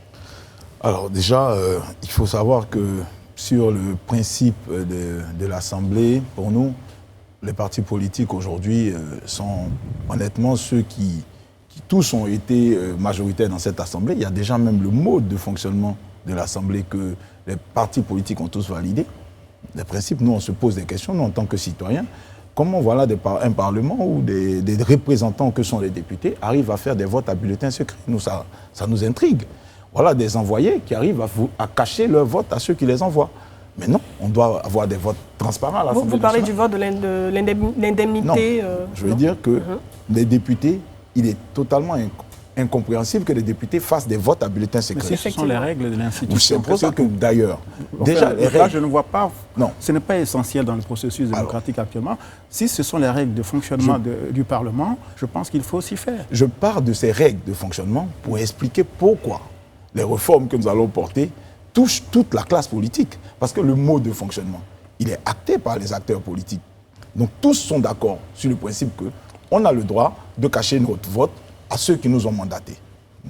Alors déjà, il faut savoir que sur le principe de l'Assemblée, pour nous, les partis politiques aujourd'hui sont honnêtement ceux qui tous ont été majoritaires dans cette Assemblée. Il y a déjà même le mode de fonctionnement de l'Assemblée que les partis politiques ont tous validé. Les principes, nous, on se pose des questions, nous, en tant que citoyens. comment voilà un Parlement où des représentants que sont les députés arrivent à faire des votes à bulletins secrets. Nous, ça nous intrigue. Voilà des envoyés qui arrivent à cacher leur vote à ceux qui les envoient. Mais non, on doit avoir des votes transparents à l'Assemblée nationale. Vous parlez du vote de l'indemnité Je veux dire que les députés, il est totalement incompréhensible que les députés fassent des votes à bulletins secrets. Mais ce sont les règles de l'institution. C'est pour ça que d'ailleurs, déjà les là, règles... je ne vois pas, non. Ce n'est pas essentiel dans le processus démocratique actuellement. Si ce sont les règles de fonctionnement du Parlement, je pense qu'il faut s'y faire. Je pars de ces règles de fonctionnement pour expliquer pourquoi les réformes que nous allons porter touchent toute la classe politique. Parce que le mode de fonctionnement, il est acté par les acteurs politiques. Donc tous sont d'accord sur le principe qu'on a le droit de cacher notre vote à ceux qui nous ont mandatés.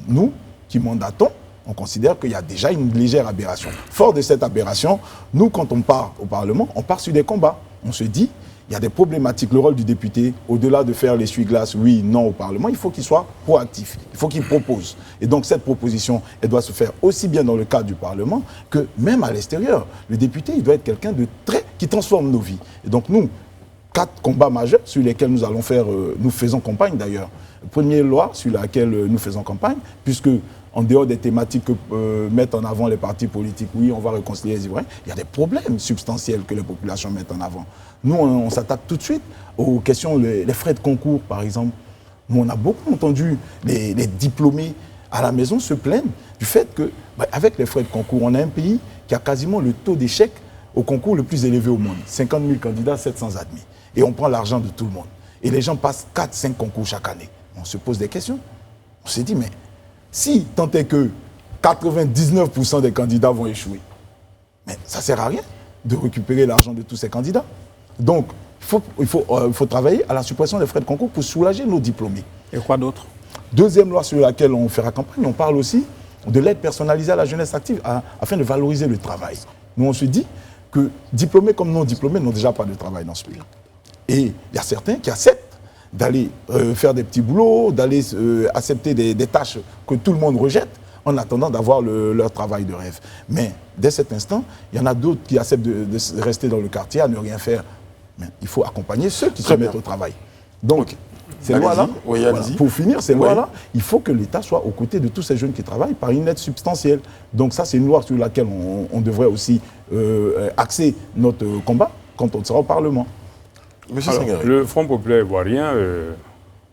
Nous, qui mandatons, on considère qu'il y a déjà une légère aberration. Fort de cette aberration, nous, quand on part au Parlement, on part sur des combats. On se dit, il y a des problématiques. Le rôle du député, au-delà de faire l'essuie-glace, oui, non au Parlement, il faut qu'il soit proactif, il faut qu'il propose. Et donc cette proposition, elle doit se faire aussi bien dans le cadre du Parlement que même à l'extérieur. Le député, il doit être quelqu'un de qui transforme nos vies. Et donc nous, 4 combats majeurs sur lesquels nous allons faire, nous faisons campagne d'ailleurs. Première loi sur laquelle nous faisons campagne, puisque en dehors des thématiques que mettent en avant les partis politiques, oui, on va réconcilier les Ivoiriens, il y a des problèmes substantiels que les populations mettent en avant. Nous, on s'attaque tout de suite aux questions, les frais de concours, par exemple. Nous, on a beaucoup entendu les diplômés à la maison se plaignent du fait que, avec les frais de concours, on a un pays qui a quasiment le taux d'échec au concours le plus élevé au monde. 50 000 candidats, 700 admis. Et on prend l'argent de tout le monde. Et les gens passent 4-5 concours chaque année. On se pose des questions. On se dit, mais si tant est que 99% des candidats vont échouer, mais ça ne sert à rien de récupérer l'argent de tous ces candidats. Donc, il faut travailler à la suppression des frais de concours pour soulager nos diplômés. Et quoi d'autre? Deuxième loi sur laquelle on fera campagne, on parle aussi de l'aide personnalisée à la jeunesse active afin de valoriser le travail. Nous, on se dit que diplômés comme non diplômés n'ont déjà pas de travail dans ce pays. Et il y a certains qui acceptent d'aller faire des petits boulots, d'aller accepter des tâches que tout le monde rejette en attendant d'avoir leur travail de rêve. Mais dès cet instant, il y en a d'autres qui acceptent de rester dans le quartier à ne rien faire. Mais il faut accompagner ceux qui se mettent au travail. Donc, ces lois-là, pour finir, ces lois-là, il faut que l'État soit aux côtés de tous ces jeunes qui travaillent par une aide substantielle. Donc ça, c'est une loi sur laquelle on devrait aussi axer notre combat quand on sera au Parlement. Alors, le Front populaire ivoirien,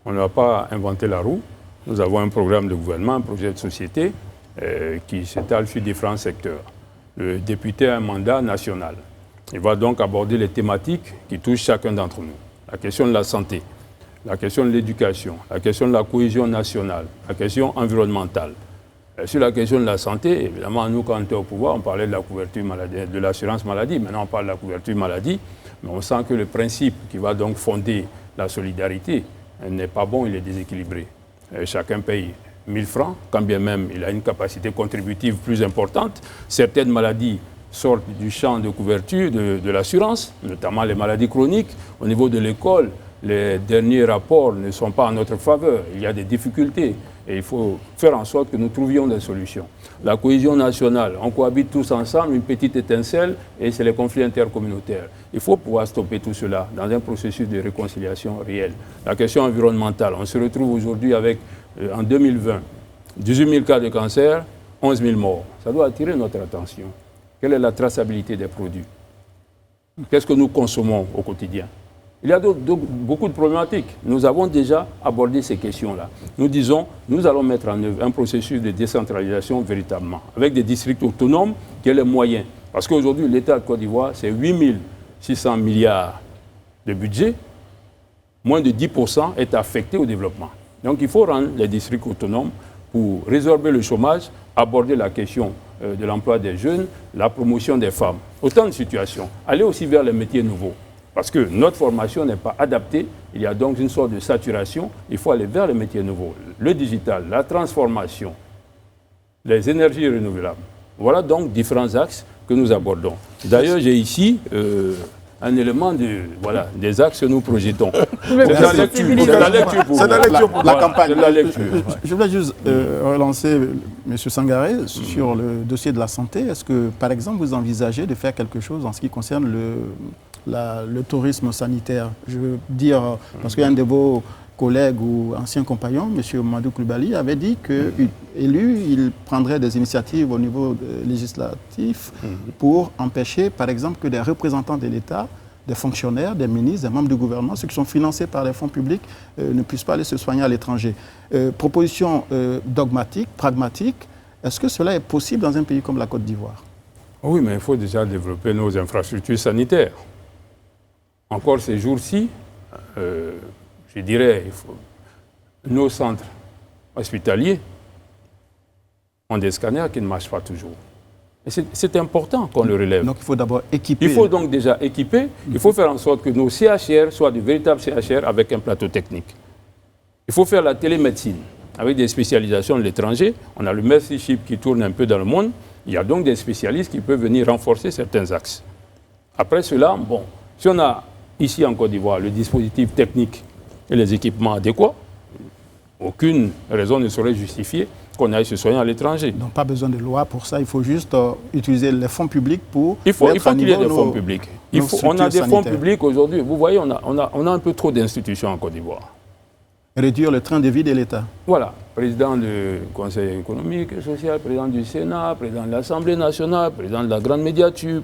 on n'a pas inventé la roue. Nous avons un programme de gouvernement, un projet de société qui s'étale sur différents secteurs. Le député a un mandat national. Il va donc aborder les thématiques qui touchent chacun d'entre nous. La question de la santé, la question de l'éducation, la question de la cohésion nationale, la question environnementale. Sur la question de la santé, évidemment, nous, quand on était au pouvoir, on parlait de la couverture maladie, de l'assurance maladie. Maintenant, on parle de la couverture maladie. Mais on sent que le principe qui va donc fonder la solidarité n'est pas bon, il est déséquilibré. Chacun paye 1 000 francs, quand bien même il a une capacité contributive plus importante. Certaines maladies sortent du champ de couverture de l'assurance, notamment les maladies chroniques. Au niveau de l'école, les derniers rapports ne sont pas en notre faveur. Il y a des difficultés et il faut faire en sorte que nous trouvions des solutions. La cohésion nationale, on cohabite tous ensemble, une petite étincelle, et c'est les conflits intercommunautaires. Il faut pouvoir stopper tout cela dans un processus de réconciliation réel. La question environnementale, on se retrouve aujourd'hui avec, en 2020, 18 000 cas de cancer, 11 000 morts. Ça doit attirer notre attention. Quelle est la traçabilité des produits? Qu'est-ce que nous consommons au quotidien? Il y a beaucoup de problématiques. Nous avons déjà abordé ces questions-là. Nous disons, nous allons mettre en œuvre un processus de décentralisation véritablement, avec des districts autonomes qui aient les moyens. Parce qu'aujourd'hui, l'État de Côte d'Ivoire, c'est 8 600 milliards de budget. Moins de 10% est affecté au développement. Donc il faut rendre les districts autonomes pour résorber le chômage, aborder la question de l'emploi des jeunes, la promotion des femmes. Autant de situations. Aller aussi vers les métiers nouveaux. Parce que notre formation n'est pas adaptée, il y a donc une sorte de saturation, il faut aller vers les métiers nouveaux. Le digital, la transformation, les énergies renouvelables. Voilà donc différents axes que nous abordons. D'ailleurs, j'ai ici un élément des axes que nous projetons. C'est la lecture pour la campagne. C'est la lecture. Je voulais juste relancer M. Sangaré sur le dossier de la santé. Est-ce que, par exemple, vous envisagez de faire quelque chose en ce qui concerne le tourisme sanitaire. Je veux dire, parce qu'un de vos collègues ou anciens compagnons, M. Madou Koulibaly, avait dit qu'élu, il prendrait des initiatives au niveau législatif pour empêcher, par exemple, que des représentants de l'État, des fonctionnaires, des ministres, des membres du gouvernement, ceux qui sont financés par les fonds publics, ne puissent pas aller se soigner à l'étranger. Proposition dogmatique, pragmatique. Est-ce que cela est possible dans un pays comme la Côte d'Ivoire? Oui, mais il faut déjà développer nos infrastructures sanitaires. Encore ces jours-ci, je dirais, nos centres hospitaliers ont des scanners qui ne marchent pas toujours. C'est important qu'on le relève. Donc il faut d'abord équiper. Il faut donc déjà équiper. Il faut faire en sorte que nos CHR soient de véritables CHR avec un plateau technique. Il faut faire la télémédecine avec des spécialisations de l'étranger. On a le Mercyship qui tourne un peu dans le monde. Il y a donc des spécialistes qui peuvent venir renforcer certains axes. Après cela, bon, si on a ici en Côte d'Ivoire le dispositif technique et les équipements adéquats, aucune raison ne saurait justifier qu'on aille se soigner à l'étranger. Donc pas besoin de loi pour ça, il faut juste utiliser les fonds publics pour il faut qu'il y ait des fonds publics. On a des fonds publics aujourd'hui. Vous voyez, on a un peu trop d'institutions en Côte d'Ivoire. Réduire le train de vie de l'État. Voilà, président du Conseil économique et social, président du Sénat, président de l'Assemblée nationale, président de la grande médiature.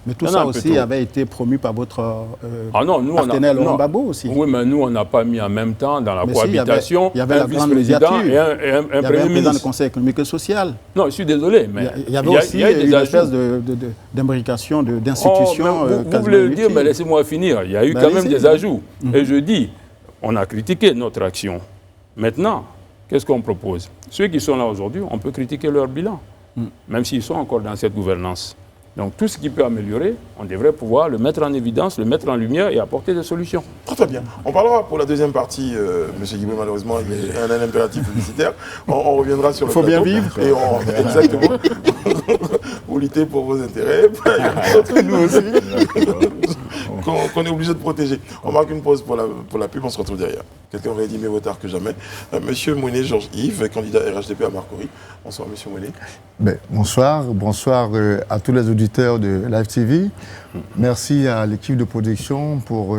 Mais tout ça aussi avait été promu par votre partenaire Laurent Gbagbo aussi. Oui, mais nous, on n'a pas mis en même temps dans la cohabitation il y avait un vice-président et un premier ministre. Il y avait un président du Conseil économique et social. Non, je suis désolé, mais il y avait aussi une espèce d'imbrication d'institutions. Vous voulez le dire, mais laissez-moi finir. Il y a eu quand même des ajouts. Et je dis, on a critiqué notre action. Maintenant, qu'est-ce qu'on propose? Ceux qui sont là aujourd'hui, on peut critiquer leur bilan, même s'ils sont encore dans cette gouvernance. Donc tout ce qui peut améliorer, on devrait pouvoir le mettre en évidence, le mettre en lumière et apporter des solutions. Très bien. On parlera pour la deuxième partie, M. Guibé, malheureusement, il y a un impératif publicitaire. On reviendra sur le plateau. Il faut bien vivre. Et exactement. Vous luttez pour vos intérêts. Nous aussi. Qu'on est obligé de protéger. On marque une pause pour la pub, on se retrouve derrière. Quelqu'un aurait dit mieux vaut tard que jamais. Monsieur Mouné Georges-Yves, candidat RHDP à Marcory. Bonsoir, Monsieur Mouné. Bonsoir à tous les auditeurs de Live TV. Merci à l'équipe de production pour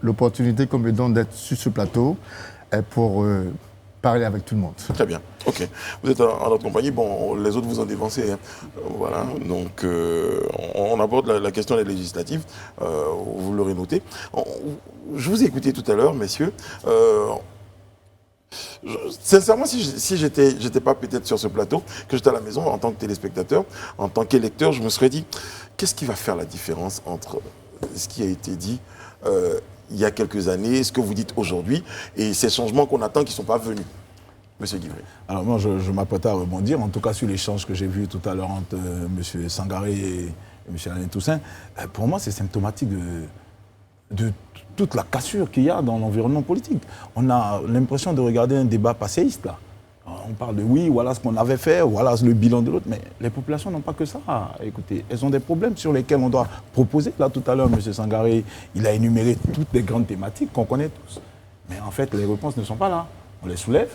l'opportunité qu'on me donne d'être sur ce plateau et pour parler avec tout le monde. Très bien, ok. Vous êtes en notre compagnie, bon, les autres vous ont dévancé. Hein. Voilà, donc on aborde la question des législatives, vous l'aurez noté. Je vous ai écouté tout à l'heure, messieurs. Sincèrement, si j'étais pas peut-être sur ce plateau, que j'étais à la maison en tant que téléspectateur, en tant qu'électeur, je me serais dit, qu'est-ce qui va faire la différence entre ce qui a été dit il y a quelques années, ce que vous dites aujourd'hui, et ces changements qu'on attend qui ne sont pas venus? Monsieur Guivry. Alors moi, je m'apprête à rebondir, en tout cas sur l'échange que j'ai vu tout à l'heure entre M. Sangaré et M. Alain Toussaint. Pour moi, c'est symptomatique de toute la cassure qu'il y a dans l'environnement politique. On a l'impression de regarder un débat passéiste, là. On parle de oui, voilà ce qu'on avait fait, voilà le bilan de l'autre, mais les populations n'ont pas que ça. Écoutez, elles ont des problèmes sur lesquels on doit proposer. Là, tout à l'heure, M. Sangaré, il a énuméré toutes les grandes thématiques qu'on connaît tous. Mais en fait, les réponses ne sont pas là. On les soulève,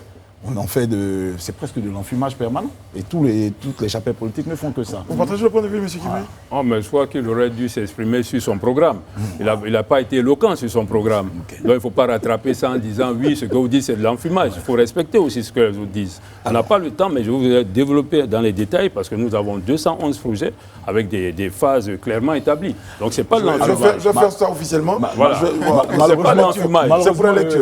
on en fait c'est presque de l'enfumage permanent. Et toutes les chapelles politiques ne font que ça. Vous partagez le point de vue, M. Guivry? Mais je crois qu'il aurait dû s'exprimer sur son programme. Il n'a pas été éloquent sur son programme. Okay. Donc il ne faut pas rattraper ça en disant oui, ce que vous dites c'est de l'enfumage. Il faut respecter aussi ce que les autres disent. On n'a pas le temps, mais je vais vous développer dans les détails parce que nous avons 211 projets avec des phases clairement établies. Donc c'est pas de l'enfumage. Je vais faire ça officiellement. Malheureusement,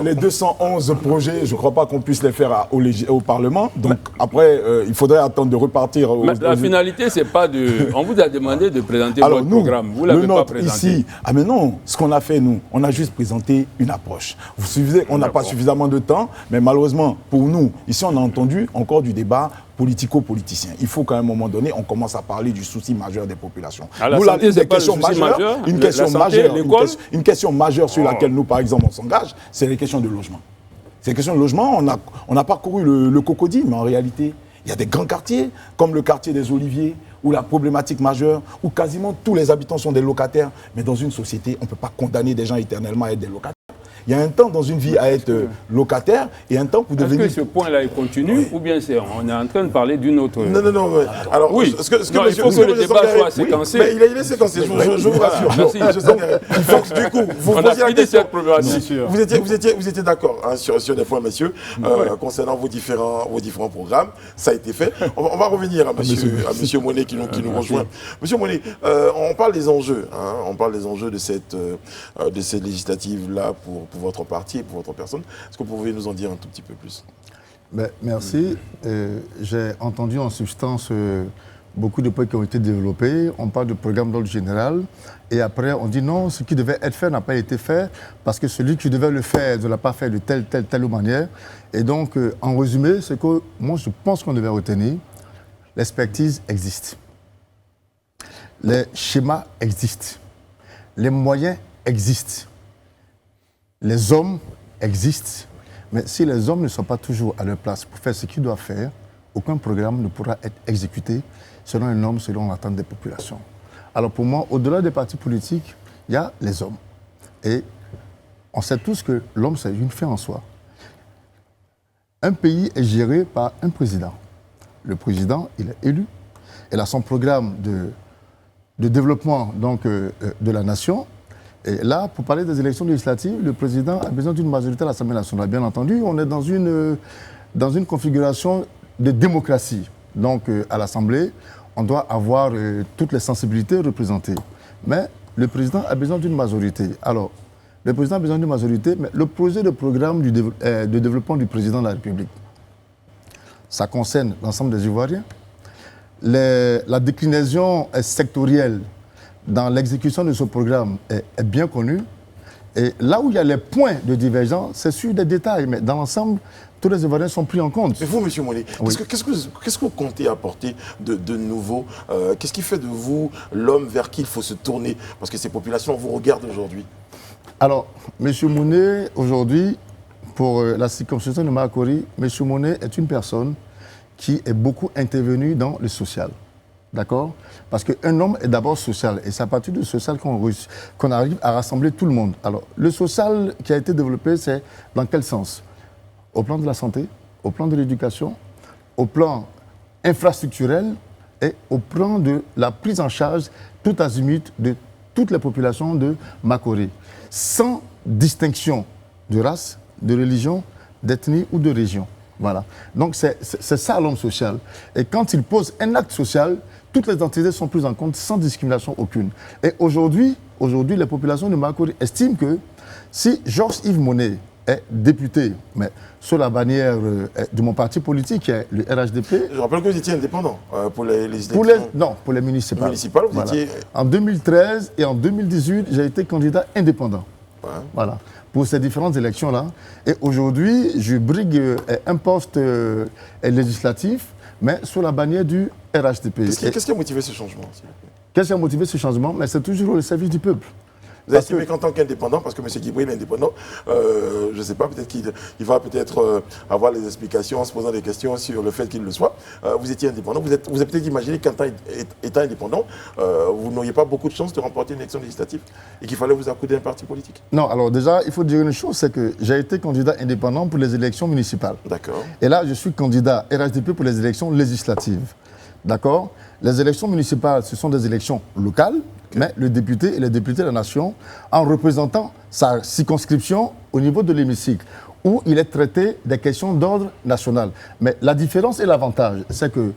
les 211 projets, je ne crois pas qu'on puisse les faire au Parlement. Donc après, il faudrait attendre de repartir. La finalité, c'est pas de... On vous a demandé de présenter votre programme. Vous ne l'avez pas présenté. Ici, mais non, ce qu'on a fait, nous, on a juste présenté une approche. Vous suivez, on n'a pas suffisamment de temps, mais malheureusement, pour nous, ici, on a entendu encore du débat politico-politicien. Il faut qu'à un moment donné, on commence à parler du souci majeur des populations. Nous, une question majeure sur laquelle nous, par exemple, on s'engage, c'est les questions de logement. Ces questions de logement, on a parcouru le Cocody, mais en réalité, il y a des grands quartiers, comme le quartier des Oliviers, où la problématique majeure, où quasiment tous les habitants sont des locataires. Mais dans une société, on ne peut pas condamner des gens éternellement à être des locataires. Il y a un temps dans une vie à être locataire et un temps pour devenir... Est-ce que ce point-là est continu ou bien on est en train de parler d'une autre... Non. Alors, oui. Il faut que le débat soit séquencé. Mais il est séquencé, je vous rassure. Merci. Donc, du coup, vous on a fini cette problématique. Vous étiez d'accord sur des points, messieurs, concernant vos différents programmes. Ça a été fait. On va revenir à monsieur Monet qui nous rejoint. Monsieur Monet, on parle des enjeux. On parle des enjeux de cette législative-là pour votre parti et pour votre personne. Est-ce que vous pouvez nous en dire un tout petit peu plus? Merci. J'ai entendu en substance beaucoup de points qui ont été développés. On parle de programme d'ordre général et après on dit non, ce qui devait être fait n'a pas été fait parce que celui qui devait le faire ne l'a pas fait de telle manière. Et donc, en résumé, ce que moi je pense qu'on devait retenir, l'expertise existe. Les schémas existent. Les moyens existent. Les hommes existent. Mais si les hommes ne sont pas toujours à leur place pour faire ce qu'ils doivent faire, aucun programme ne pourra être exécuté selon les normes, selon l'attente des populations. Alors pour moi, au-delà des partis politiques, il y a les hommes. Et on sait tous que l'homme, c'est une fin en soi. Un pays est géré par un président. Le président, il est élu. Il a son programme de développement donc, de la nation. Et là, pour parler des élections législatives, le président a besoin d'une majorité à l'Assemblée nationale. Bien entendu, on est dans une configuration de démocratie. Donc, à l'Assemblée, on doit avoir toutes les sensibilités représentées. Mais le président a besoin d'une majorité. Alors, le président a besoin d'une majorité, mais le projet de programme de développement du président de la République, ça concerne l'ensemble des Ivoiriens. La déclinaison sectorielle dans l'exécution de ce programme est bien connue. Et là où il y a les points de divergence, c'est sur des détails. Mais dans l'ensemble, tous les Ivoiriens sont pris en compte. Mais vous, M. Monet, oui. qu'est-ce que vous comptez apporter de nouveau? Qu'est-ce qui fait de vous l'homme vers qui il faut se tourner? Parce que ces populations vous regardent aujourd'hui. Alors, M. Monet, aujourd'hui, pour la circonscription de Makori, M. Monet est une personne qui est beaucoup intervenue dans le social. D'accord? Parce qu'un homme est d'abord social. Et c'est à partir du social qu'on arrive à rassembler tout le monde. Alors, le social qui a été développé, c'est dans quel sens? Au plan de la santé, au plan de l'éducation, au plan infrastructurel et au plan de la prise en charge tout azimut de toutes les populations de Makori, sans distinction de race, de religion, d'ethnie ou de région. Voilà. Donc c'est ça l'homme social. Et quand il pose un acte social, toutes les entités sont prises en compte sans discrimination aucune. Et aujourd'hui, les populations de Makori estiment que si Georges-Yves Monet est député, mais sous la bannière de mon parti politique, qui est le RHDP... Je rappelle que vous étiez indépendant pour les législatives. Non, pour les municipales. Municipales, vous étiez... En 2013 et en 2018, j'ai été candidat indépendant. Ouais. Voilà. Pour ces différentes élections-là. Et aujourd'hui, je brigue un poste législatif, mais sous la bannière du RHDP. Qu'est-ce qui a motivé ce changement? Qu'est-ce qui a motivé ce changement? Mais c'est toujours le service du peuple. Vous estimez qu'en tant qu'indépendant, parce que M. Guibril est indépendant, je ne sais pas, peut-être qu'il va peut-être avoir les explications en se posant des questions sur le fait qu'il le soit. Vous étiez indépendant, vous avez peut-être imaginé qu'en étant indépendant, vous n'auriez pas beaucoup de chances de remporter une élection législative et qu'il fallait vous accouder à un parti politique? Non, alors déjà, il faut dire une chose, c'est que j'ai été candidat indépendant pour les élections municipales. D'accord. Et là, je suis candidat RHDP pour les élections législatives. D'accord? Les élections municipales, ce sont des élections locales. Mais le député et les députés de la nation, en représentant sa circonscription au niveau de l'hémicycle, où il est traité des questions d'ordre national. Mais la différence et l'avantage, c'est que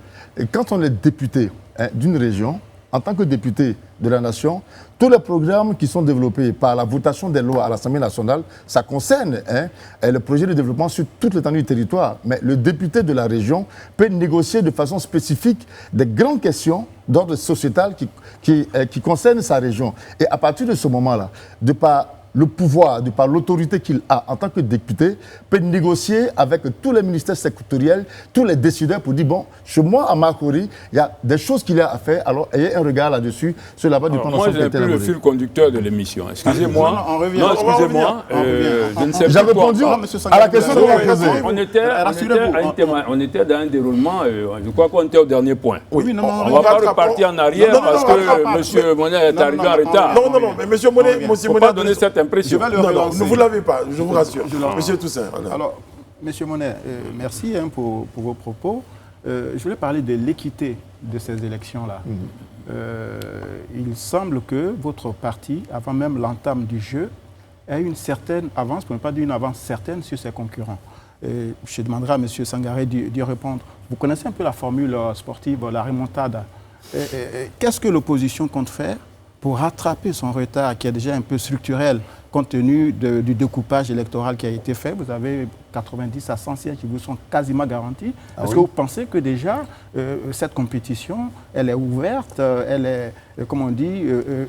quand on est député d'une région, en tant que député de la nation, tous les programmes qui sont développés par la votation des lois à l'Assemblée nationale, ça concerne le projet de développement sur toute l'étendue du territoire. Mais le député de la région peut négocier de façon spécifique des grandes questions d'ordre sociétal qui concernent sa région. Et à partir de ce moment-là, de par le pouvoir, de par l'autorité qu'il a en tant que député, peut négocier avec tous les ministères sectoriels, tous les décideurs pour dire, bon, chez moi à Makori, il y a des choses qu'il y a à faire, alors ayez un regard là-dessus, sur la base du plan moi, j'ai plus le fil conducteur de l'émission. Excusez-moi. Non, excusez-moi. Je ne sais J'ai répondu à la question que vous m'avez posée. On était dans un déroulement, je crois qu'on était au dernier point. Oui, on ne va pas repartir en arrière parce que M. Monet est arrivé en retard. Non, mais M. Monet... Il ne faut pas donner cette l'impression. Je vais le Non, relancer. vous ne l'avez pas, je vous rassure. Je l'en- Monsieur Toussaint. Voilà. Alors, Monsieur Monet, merci pour vos propos. Je voulais parler de l'équité de ces élections-là. Il semble que votre parti, avant même l'entame du jeu, a une certaine avance, pour ne pas dire une avance certaine, sur ses concurrents. Je demanderai à M. Sangaré d'y répondre. Vous connaissez un peu la formule sportive, la remontada. Qu'est-ce que l'opposition compte faire pour rattraper son retard qui est déjà un peu structurel compte tenu du découpage électoral qui a été fait? Vous avez 90 à 100 sièges qui vous sont quasiment garantis. Est-ce que vous pensez que déjà cette compétition, elle est ouverte, elle est, comme on dit,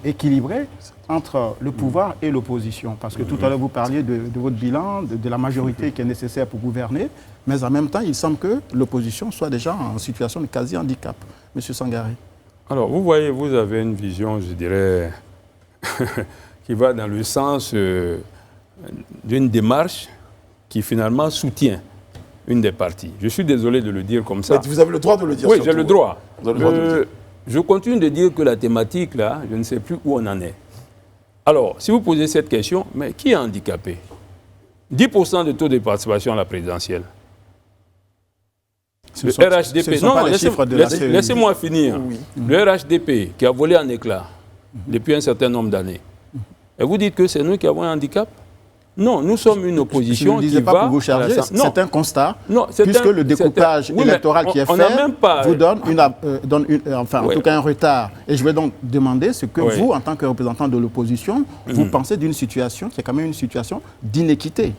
équilibrée entre le pouvoir et l'opposition? Parce que tout à l'heure, vous parliez de votre bilan, de la majorité qui est nécessaire pour gouverner, mais en même temps, il semble que l'opposition soit déjà en situation de quasi-handicap. Monsieur Sangaré. Alors, vous voyez, vous avez une vision, je dirais, qui va dans le sens d'une démarche qui finalement soutient une des parties. Je suis désolé de le dire comme ça. Mais vous avez le droit de le dire. Oui, surtout. j'ai le droit. Vous avez le droit de le dire. Je continue de dire que la thématique, là, je ne sais plus où on en est. Alors, si vous posez cette question, mais qui est handicapé? 10% de taux de participation à la présidentielle. Ce Le sont- RHDP, ce ne sont pas les chiffres de la CEI. laissez-moi finir. Le RHDP qui a volé en éclats depuis un certain nombre d'années. Et vous dites que c'est nous qui avons un handicap? Non, nous sommes une opposition je ne qui disais va... pas pour vous charger, à la- Non. c'est un constat, Non, c'est puisque un- le découpage c'est un- oui, mais électoral qui est on n'a fait même pas- vous donne, en Oui. tout cas un retard. Et je vais donc demander ce que Oui. vous, en tant que représentant de l'opposition, vous pensez d'une situation qui est quand même une situation d'inéquité.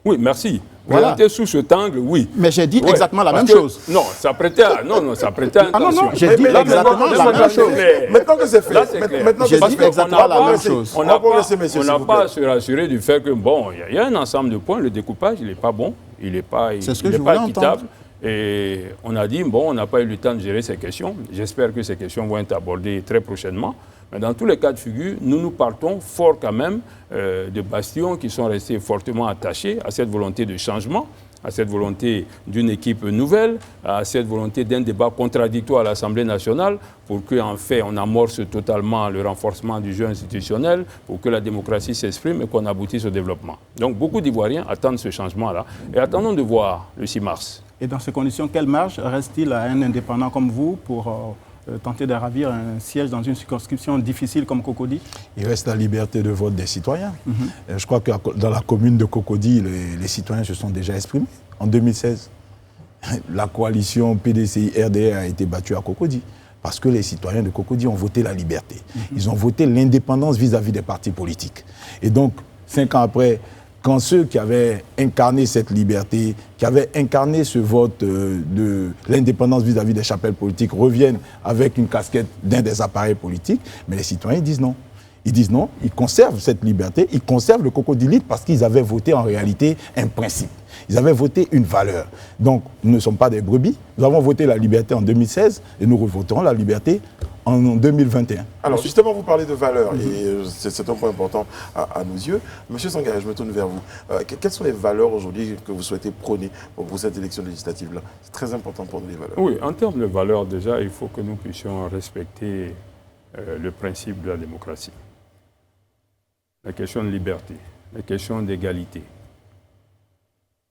Oui, merci. Voilà. Présenter sous cet angle, oui. Mais j'ai dit Ouais, exactement la parce même que- chose. Non, ça prêtait à... Non, ça prêtait à Ah non, non, intention. j'ai dit Mais là, exactement maintenant, la même chose. Maintenant que c'est fait, Là, c'est clair. maintenant que J'ai c'est dit fait, exactement on la va même progresser. chose. On On va n'a progresser, messieurs, on s'il n'a vous pas à plaît. se rassurer du fait que, bon, il y a un ensemble de points, le découpage, il n'est pas bon, il n'est pas, C'est ce que il je n'est pas voulais équitable. entendre. Et on a dit, bon, on n'a pas eu le temps de gérer ces questions. J'espère que ces questions vont être abordées très prochainement. Mais dans tous les cas de figure, nous partons fort quand même de bastions qui sont restés fortement attachés à cette volonté de changement, à cette volonté d'une équipe nouvelle, à cette volonté d'un débat contradictoire à l'Assemblée nationale pour qu'en fait on amorce totalement le renforcement du jeu institutionnel, pour que la démocratie s'exprime et qu'on aboutisse au développement. Donc beaucoup d'Ivoiriens attendent ce changement-là et attendons de voir le 6 mars. Et dans ces conditions, quelle marge reste-t-il à un indépendant comme vous pour tenter de ravir un siège dans une circonscription difficile comme Cocody? Il reste la liberté de vote des citoyens. Je crois que dans la commune de Cocody, les citoyens se sont déjà exprimés. En 2016, la coalition PDCI-RDR a été battue à Cocody parce que les citoyens de Cocody ont voté la liberté. Ils ont voté l'indépendance vis-à-vis des partis politiques. Et donc, 5 ans après, quand ceux qui avaient incarné cette liberté, qui avaient incarné ce vote de l'indépendance vis-à-vis des chapelles politiques, reviennent avec une casquette d'un des appareils politiques, mais les citoyens disent non. Ils disent non, ils conservent cette liberté, ils conservent le cocodylite parce qu'ils avaient voté en réalité un principe. Ils avaient voté une valeur. Donc, nous ne sommes pas des brebis. Nous avons voté la liberté en 2016 et nous revoterons la liberté en 2021. Alors justement, vous parlez de valeurs et c'est un point important à nos yeux. Monsieur Sangaré, je me tourne vers vous. Quelles sont les valeurs aujourd'hui que vous souhaitez prôner pour cette élection législative-là? C'est très important pour nous, les valeurs. Oui, en termes de valeurs, déjà, il faut que nous puissions respecter le principe de la démocratie. La question de liberté, la question d'égalité.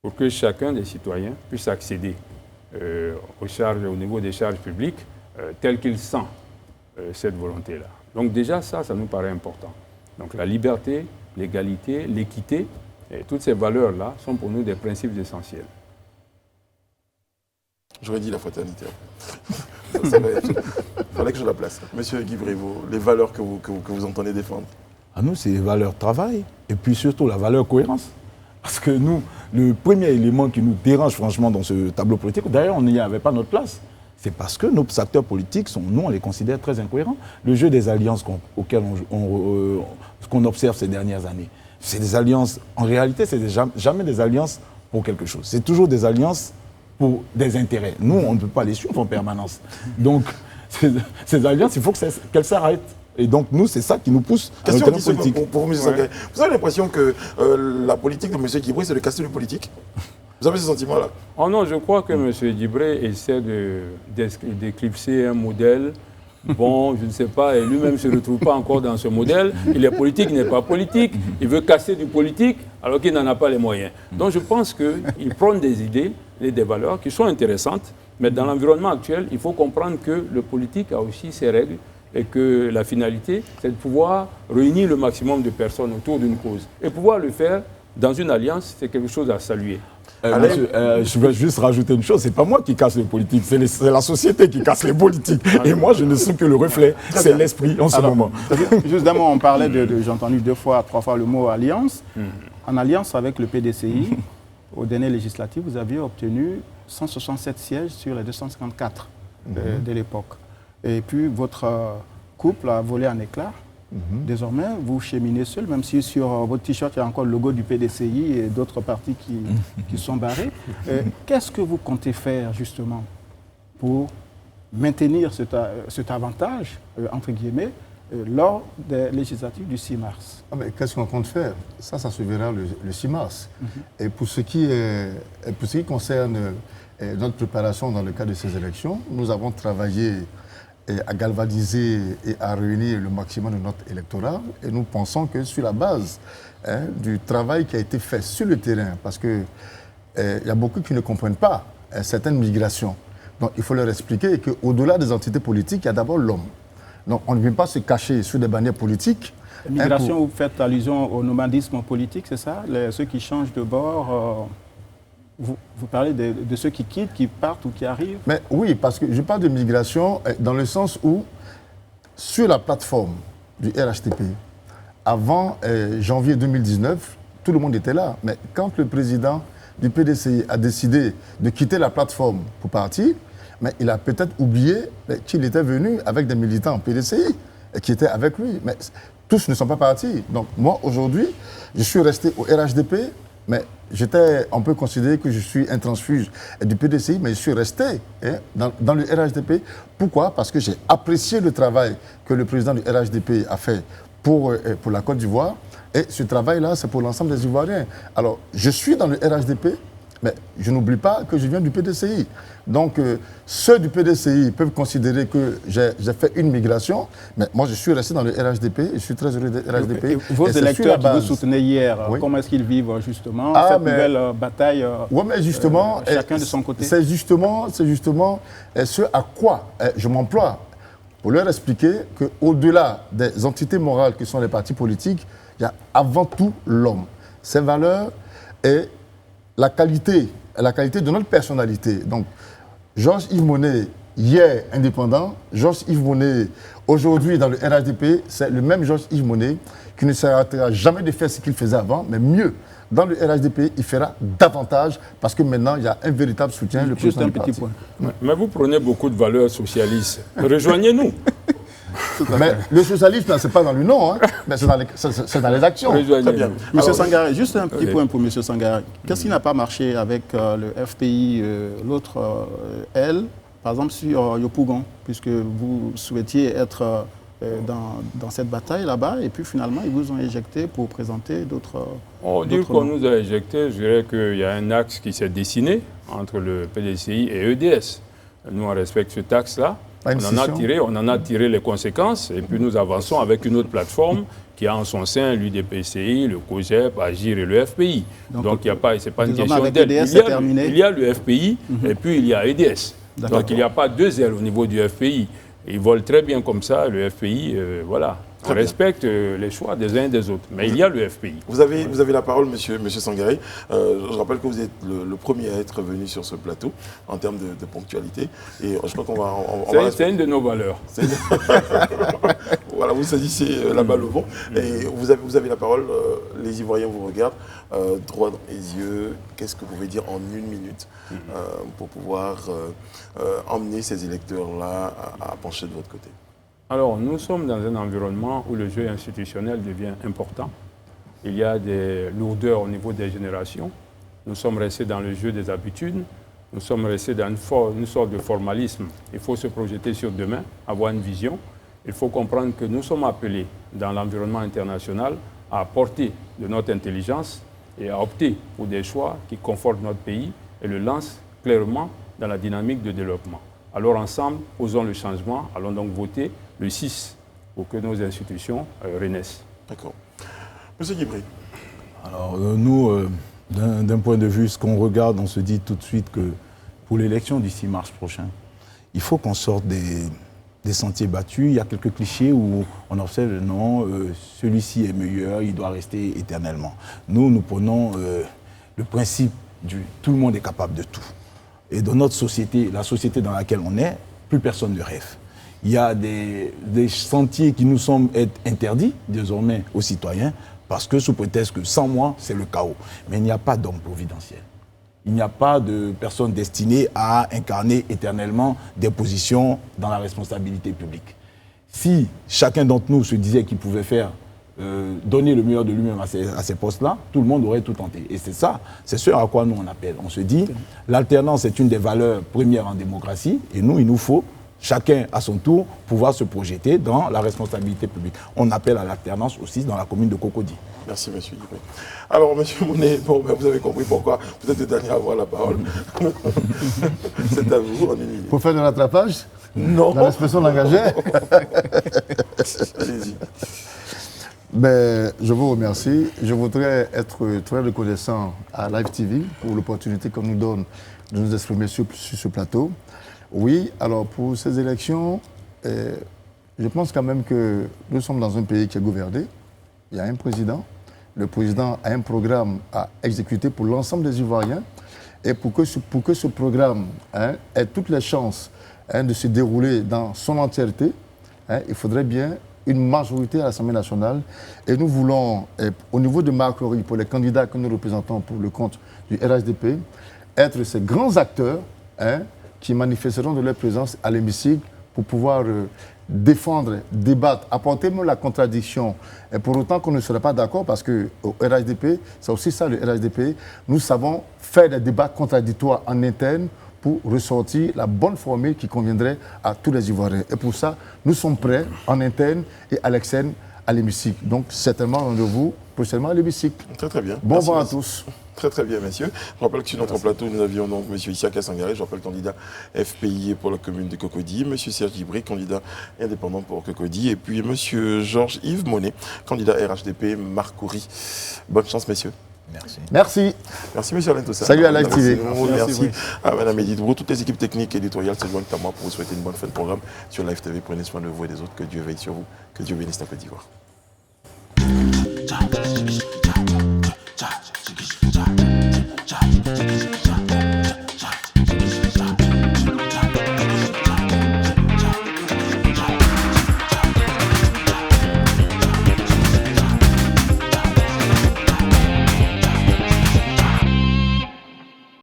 Pour que chacun des citoyens puisse accéder aux charges, au niveau des charges publiques, tel qu'il sent cette volonté-là. Donc déjà, ça nous paraît important. Donc la liberté, l'égalité, l'équité, toutes ces valeurs-là sont pour nous des principes essentiels. J'aurais dit la fraternité. Il fallait que je la place. Monsieur Guy Brévost, les valeurs que vous entendez défendre? À nous, c'est les valeurs travail et puis surtout la valeur cohérence. Parce que nous, le premier élément qui nous dérange franchement dans ce tableau politique, d'ailleurs, on n'y avait pas notre place, c'est parce que nos acteurs politiques, nous, on les considère très incohérents. Le jeu des alliances auxquelles qu'on observe ces dernières années, c'est des alliances, en réalité, c'est jamais des alliances pour quelque chose. C'est toujours des alliances pour des intérêts. Nous, on ne peut pas les suivre en permanence. Donc, ces alliances, il faut qu'elles s'arrêtent. Et donc, nous, c'est ça qui nous pousse à Question notre politique. pour vous, M. Sangaré. Vous avez l'impression que la politique de M. Guibré, c'est le casting du politique? Vous avez ce sentiment-là? Oh non, je crois que M. Dibré essaie d'éclipser un modèle bon, je ne sais pas, et lui-même ne se retrouve pas encore dans ce modèle. Il est politique, il n'est pas politique. Il veut casser du politique alors qu'il n'en a pas les moyens. Donc je pense qu'il prône des idées et des valeurs qui sont intéressantes, mais dans l'environnement actuel, il faut comprendre que le politique a aussi ses règles et que la finalité, c'est de pouvoir réunir le maximum de personnes autour d'une cause. Et pouvoir le faire dans une alliance, c'est quelque chose à saluer. Monsieur, je veux juste rajouter une chose, c'est pas moi qui casse les politiques, c'est la société qui casse les politiques. Et moi, je ne suis que le reflet, c'est l'esprit en ce moment. Juste d'un mot, on parlait j'ai entendu 2 fois, 3 fois le mot alliance. En alliance avec le PDCI, au dernier législatif, vous aviez obtenu 167 sièges sur les 254 de l'époque. Et puis votre couple a volé en éclats. Désormais, vous cheminez seul, même si sur votre t-shirt, il y a encore le logo du PDCI et d'autres partis qui sont barrés. Qu'est-ce que vous comptez faire, justement, pour maintenir cet avantage, entre guillemets, lors des législatives du 6 mars? Qu'est-ce qu'on compte faire? Ça se verra le 6 mars. Et pour ce qui concerne notre préparation dans le cadre de ces élections, nous avons travaillé à galvaniser et à réunir le maximum de notre électorat. Et nous pensons que sur la base du travail qui a été fait sur le terrain, parce qu'il y a beaucoup qui ne comprennent pas certaines migrations. Donc il faut leur expliquer qu'au-delà des entités politiques, il y a d'abord l'homme. Donc on ne vient pas se cacher sur des bannières politiques. Migration, vous faites allusion au nomadisme politique, c'est ça? Ceux qui changent de bord vous parlez de ceux qui quittent, qui partent ou qui arrivent? Mais oui, parce que je parle de migration dans le sens où, sur la plateforme du RHDP, avant janvier 2019, tout le monde était là. Mais quand le président du PDCI a décidé de quitter la plateforme pour partir, mais il a peut-être oublié qu'il était venu avec des militants PDCI qui étaient avec lui. Mais tous ne sont pas partis. Donc moi, aujourd'hui, je suis resté au RHDP, mais on peut considérer que je suis un transfuge du PDCI, mais je suis resté dans le RHDP. Pourquoi? Parce que j'ai apprécié le travail que le président du RHDP a fait pour la Côte d'Ivoire. Et ce travail-là, c'est pour l'ensemble des Ivoiriens. Alors, je suis dans le RHDP, mais je n'oublie pas que je viens du PDCI. Donc, ceux du PDCI peuvent considérer que j'ai fait une migration, mais moi, je suis resté dans le RHDP et je suis très heureux de RHDP. Et vos électeurs qui vous soutenaient hier, comment est-ce qu'ils vivent justement cette nouvelle bataille mais justement, chacun de son côté? C'est justement ce à quoi je m'emploie pour leur expliquer qu'au-delà des entités morales qui sont les partis politiques, il y a avant tout l'homme, ses valeurs et la qualité de notre personnalité. Donc, Georges-Yves Monnet, hier indépendant, Georges-Yves Monnet, aujourd'hui dans le RHDP, c'est le même Georges-Yves Monnet qui ne s'arrêtera jamais de faire ce qu'il faisait avant, mais mieux. Dans le RHDP, il fera davantage parce que maintenant, il y a un véritable soutien. Juste un petit point. Mais vous prenez beaucoup de valeurs socialistes. Rejoignez-nous. Mais le socialisme, ce n'est pas dans le nom, hein, mais c'est dans les actions. Très bien. Monsieur Sangaré, juste un petit point pour Monsieur Sangaré. Qu'est-ce qui n'a pas marché avec le FPI, l'autre L, par exemple sur Yopougon, puisque vous souhaitiez être dans cette bataille là-bas, et puis finalement, ils vous ont éjecté pour présenter d'autres... On dit qu'on nous a éjectés, je dirais qu'il y a un axe qui s'est dessiné entre le PDCI et EDS. Nous, on respecte ce axe-là. On en a tiré les conséquences et puis nous avançons avec une autre plateforme qui a en son sein l'UDPCI, le COGEP, AGIR et le FPI. Donc il n'y a pas, c'est pas une question d'aide. Il y a le FPI et puis il y a EDS. Donc il n'y a pas 2 ailes au niveau du FPI. Ils volent très bien comme ça, le FPI, voilà. On respecte les choix des uns et des autres. Mais il y a le FPI. Vous avez la parole, monsieur Sangaré. Je rappelle que vous êtes le premier à être venu sur ce plateau en termes de ponctualité. Et je crois qu'on va... C'est une de nos valeurs. Voilà, vous saisissez la balle au vent. Et vous avez la parole. Les Ivoiriens vous regardent droit dans les yeux. Qu'est-ce que vous pouvez dire en 1 minute pour pouvoir emmener ces électeurs-là à pencher de votre côté? Alors, nous sommes dans un environnement où le jeu institutionnel devient important. Il y a des lourdeurs au niveau des générations. Nous sommes restés dans le jeu des habitudes. Nous sommes restés dans une sorte de formalisme. Il faut se projeter sur demain, avoir une vision. Il faut comprendre que nous sommes appelés dans l'environnement international à apporter de notre intelligence et à opter pour des choix qui confortent notre pays et le lancent clairement dans la dynamique de développement. Alors ensemble, osons le changement, allons donc voter le 6 pour que nos institutions renaissent. D'accord. Monsieur Guibry. Alors nous, d'un point de vue, ce qu'on regarde, on se dit tout de suite que pour l'élection du 6 mars prochain, il faut qu'on sorte des sentiers battus. Il y a quelques clichés où on observe, non, celui-ci est meilleur, il doit rester éternellement. Nous prenons le principe du tout le monde est capable de tout. Et dans notre société, la société dans laquelle on est, plus personne ne rêve. Il y a des sentiers qui nous semblent être interdits désormais aux citoyens parce que sous prétexte que sans moi, c'est le chaos. Mais il n'y a pas d'homme providentiel. Il n'y a pas de personne destinée à incarner éternellement des positions dans la responsabilité publique. Si chacun d'entre nous se disait qu'il pouvait faire donner le meilleur de lui-même à ces postes-là, tout le monde aurait tout tenté. Et c'est ça, c'est ce à quoi nous on appelle. On se dit, l'alternance est une des valeurs premières en démocratie, et nous, il nous faut, chacun à son tour, pouvoir se projeter dans la responsabilité publique. On appelle à l'alternance aussi dans la commune de Cocody. Merci, monsieur Guibry. Alors, monsieur Monet, bon, vous avez compris pourquoi vous êtes le dernier à avoir la parole. C'est à vous, en une minute. Pour faire de l'attrapage? Non. Dans l'expression langagère? Allez-y. Ben, je vous remercie. Je voudrais être très reconnaissant à Live TV pour l'opportunité qu'on nous donne de nous exprimer sur ce plateau. Oui, alors pour ces élections, je pense quand même que nous sommes dans un pays qui est gouverné. Il y a un président. Le président a un programme à exécuter pour l'ensemble des Ivoiriens. Et pour que ce programme ait toutes les chances de se dérouler dans son entièreté, il faudrait bien une majorité à l'Assemblée nationale. Et nous voulons, au niveau de Marcory, pour les candidats que nous représentons pour le compte du RHDP, être ces grands acteurs qui manifesteront de leur présence à l'hémicycle pour pouvoir défendre, débattre, apporter même la contradiction. Et pour autant qu'on ne serait pas d'accord, parce qu'au RHDP, c'est aussi ça le RHDP, nous savons faire des débats contradictoires en interne pour ressortir la bonne formule qui conviendrait à tous les Ivoiriens. Et pour ça, nous sommes prêts en interne et à l'externe à l'hémicycle. Donc, certainement, rendez-vous prochainement à l'hémicycle. Très, très bien. Bon Merci, vent à merci. tous. Très, très bien, messieurs. Je rappelle que sur notre plateau, nous avions donc M. Issaka Sangaré, je rappelle candidat FPI pour la commune de Cocody, M. Serge Guibry, candidat indépendant pour Cocody, et puis M. Georges-Yves Monet, candidat RHDP Marcory. Bonne chance, messieurs. Merci. Merci. Merci, M. Alain Toussaint. Salut à Live TV. Merci à Mme Edith Brou. Toutes les équipes techniques et éditoriales se joignent à moi pour vous souhaiter une bonne fin de programme sur Live TV. Prenez soin de vous et des autres. Que Dieu veille sur vous. Que Dieu bénisse la Côte d'Ivoire. Cha,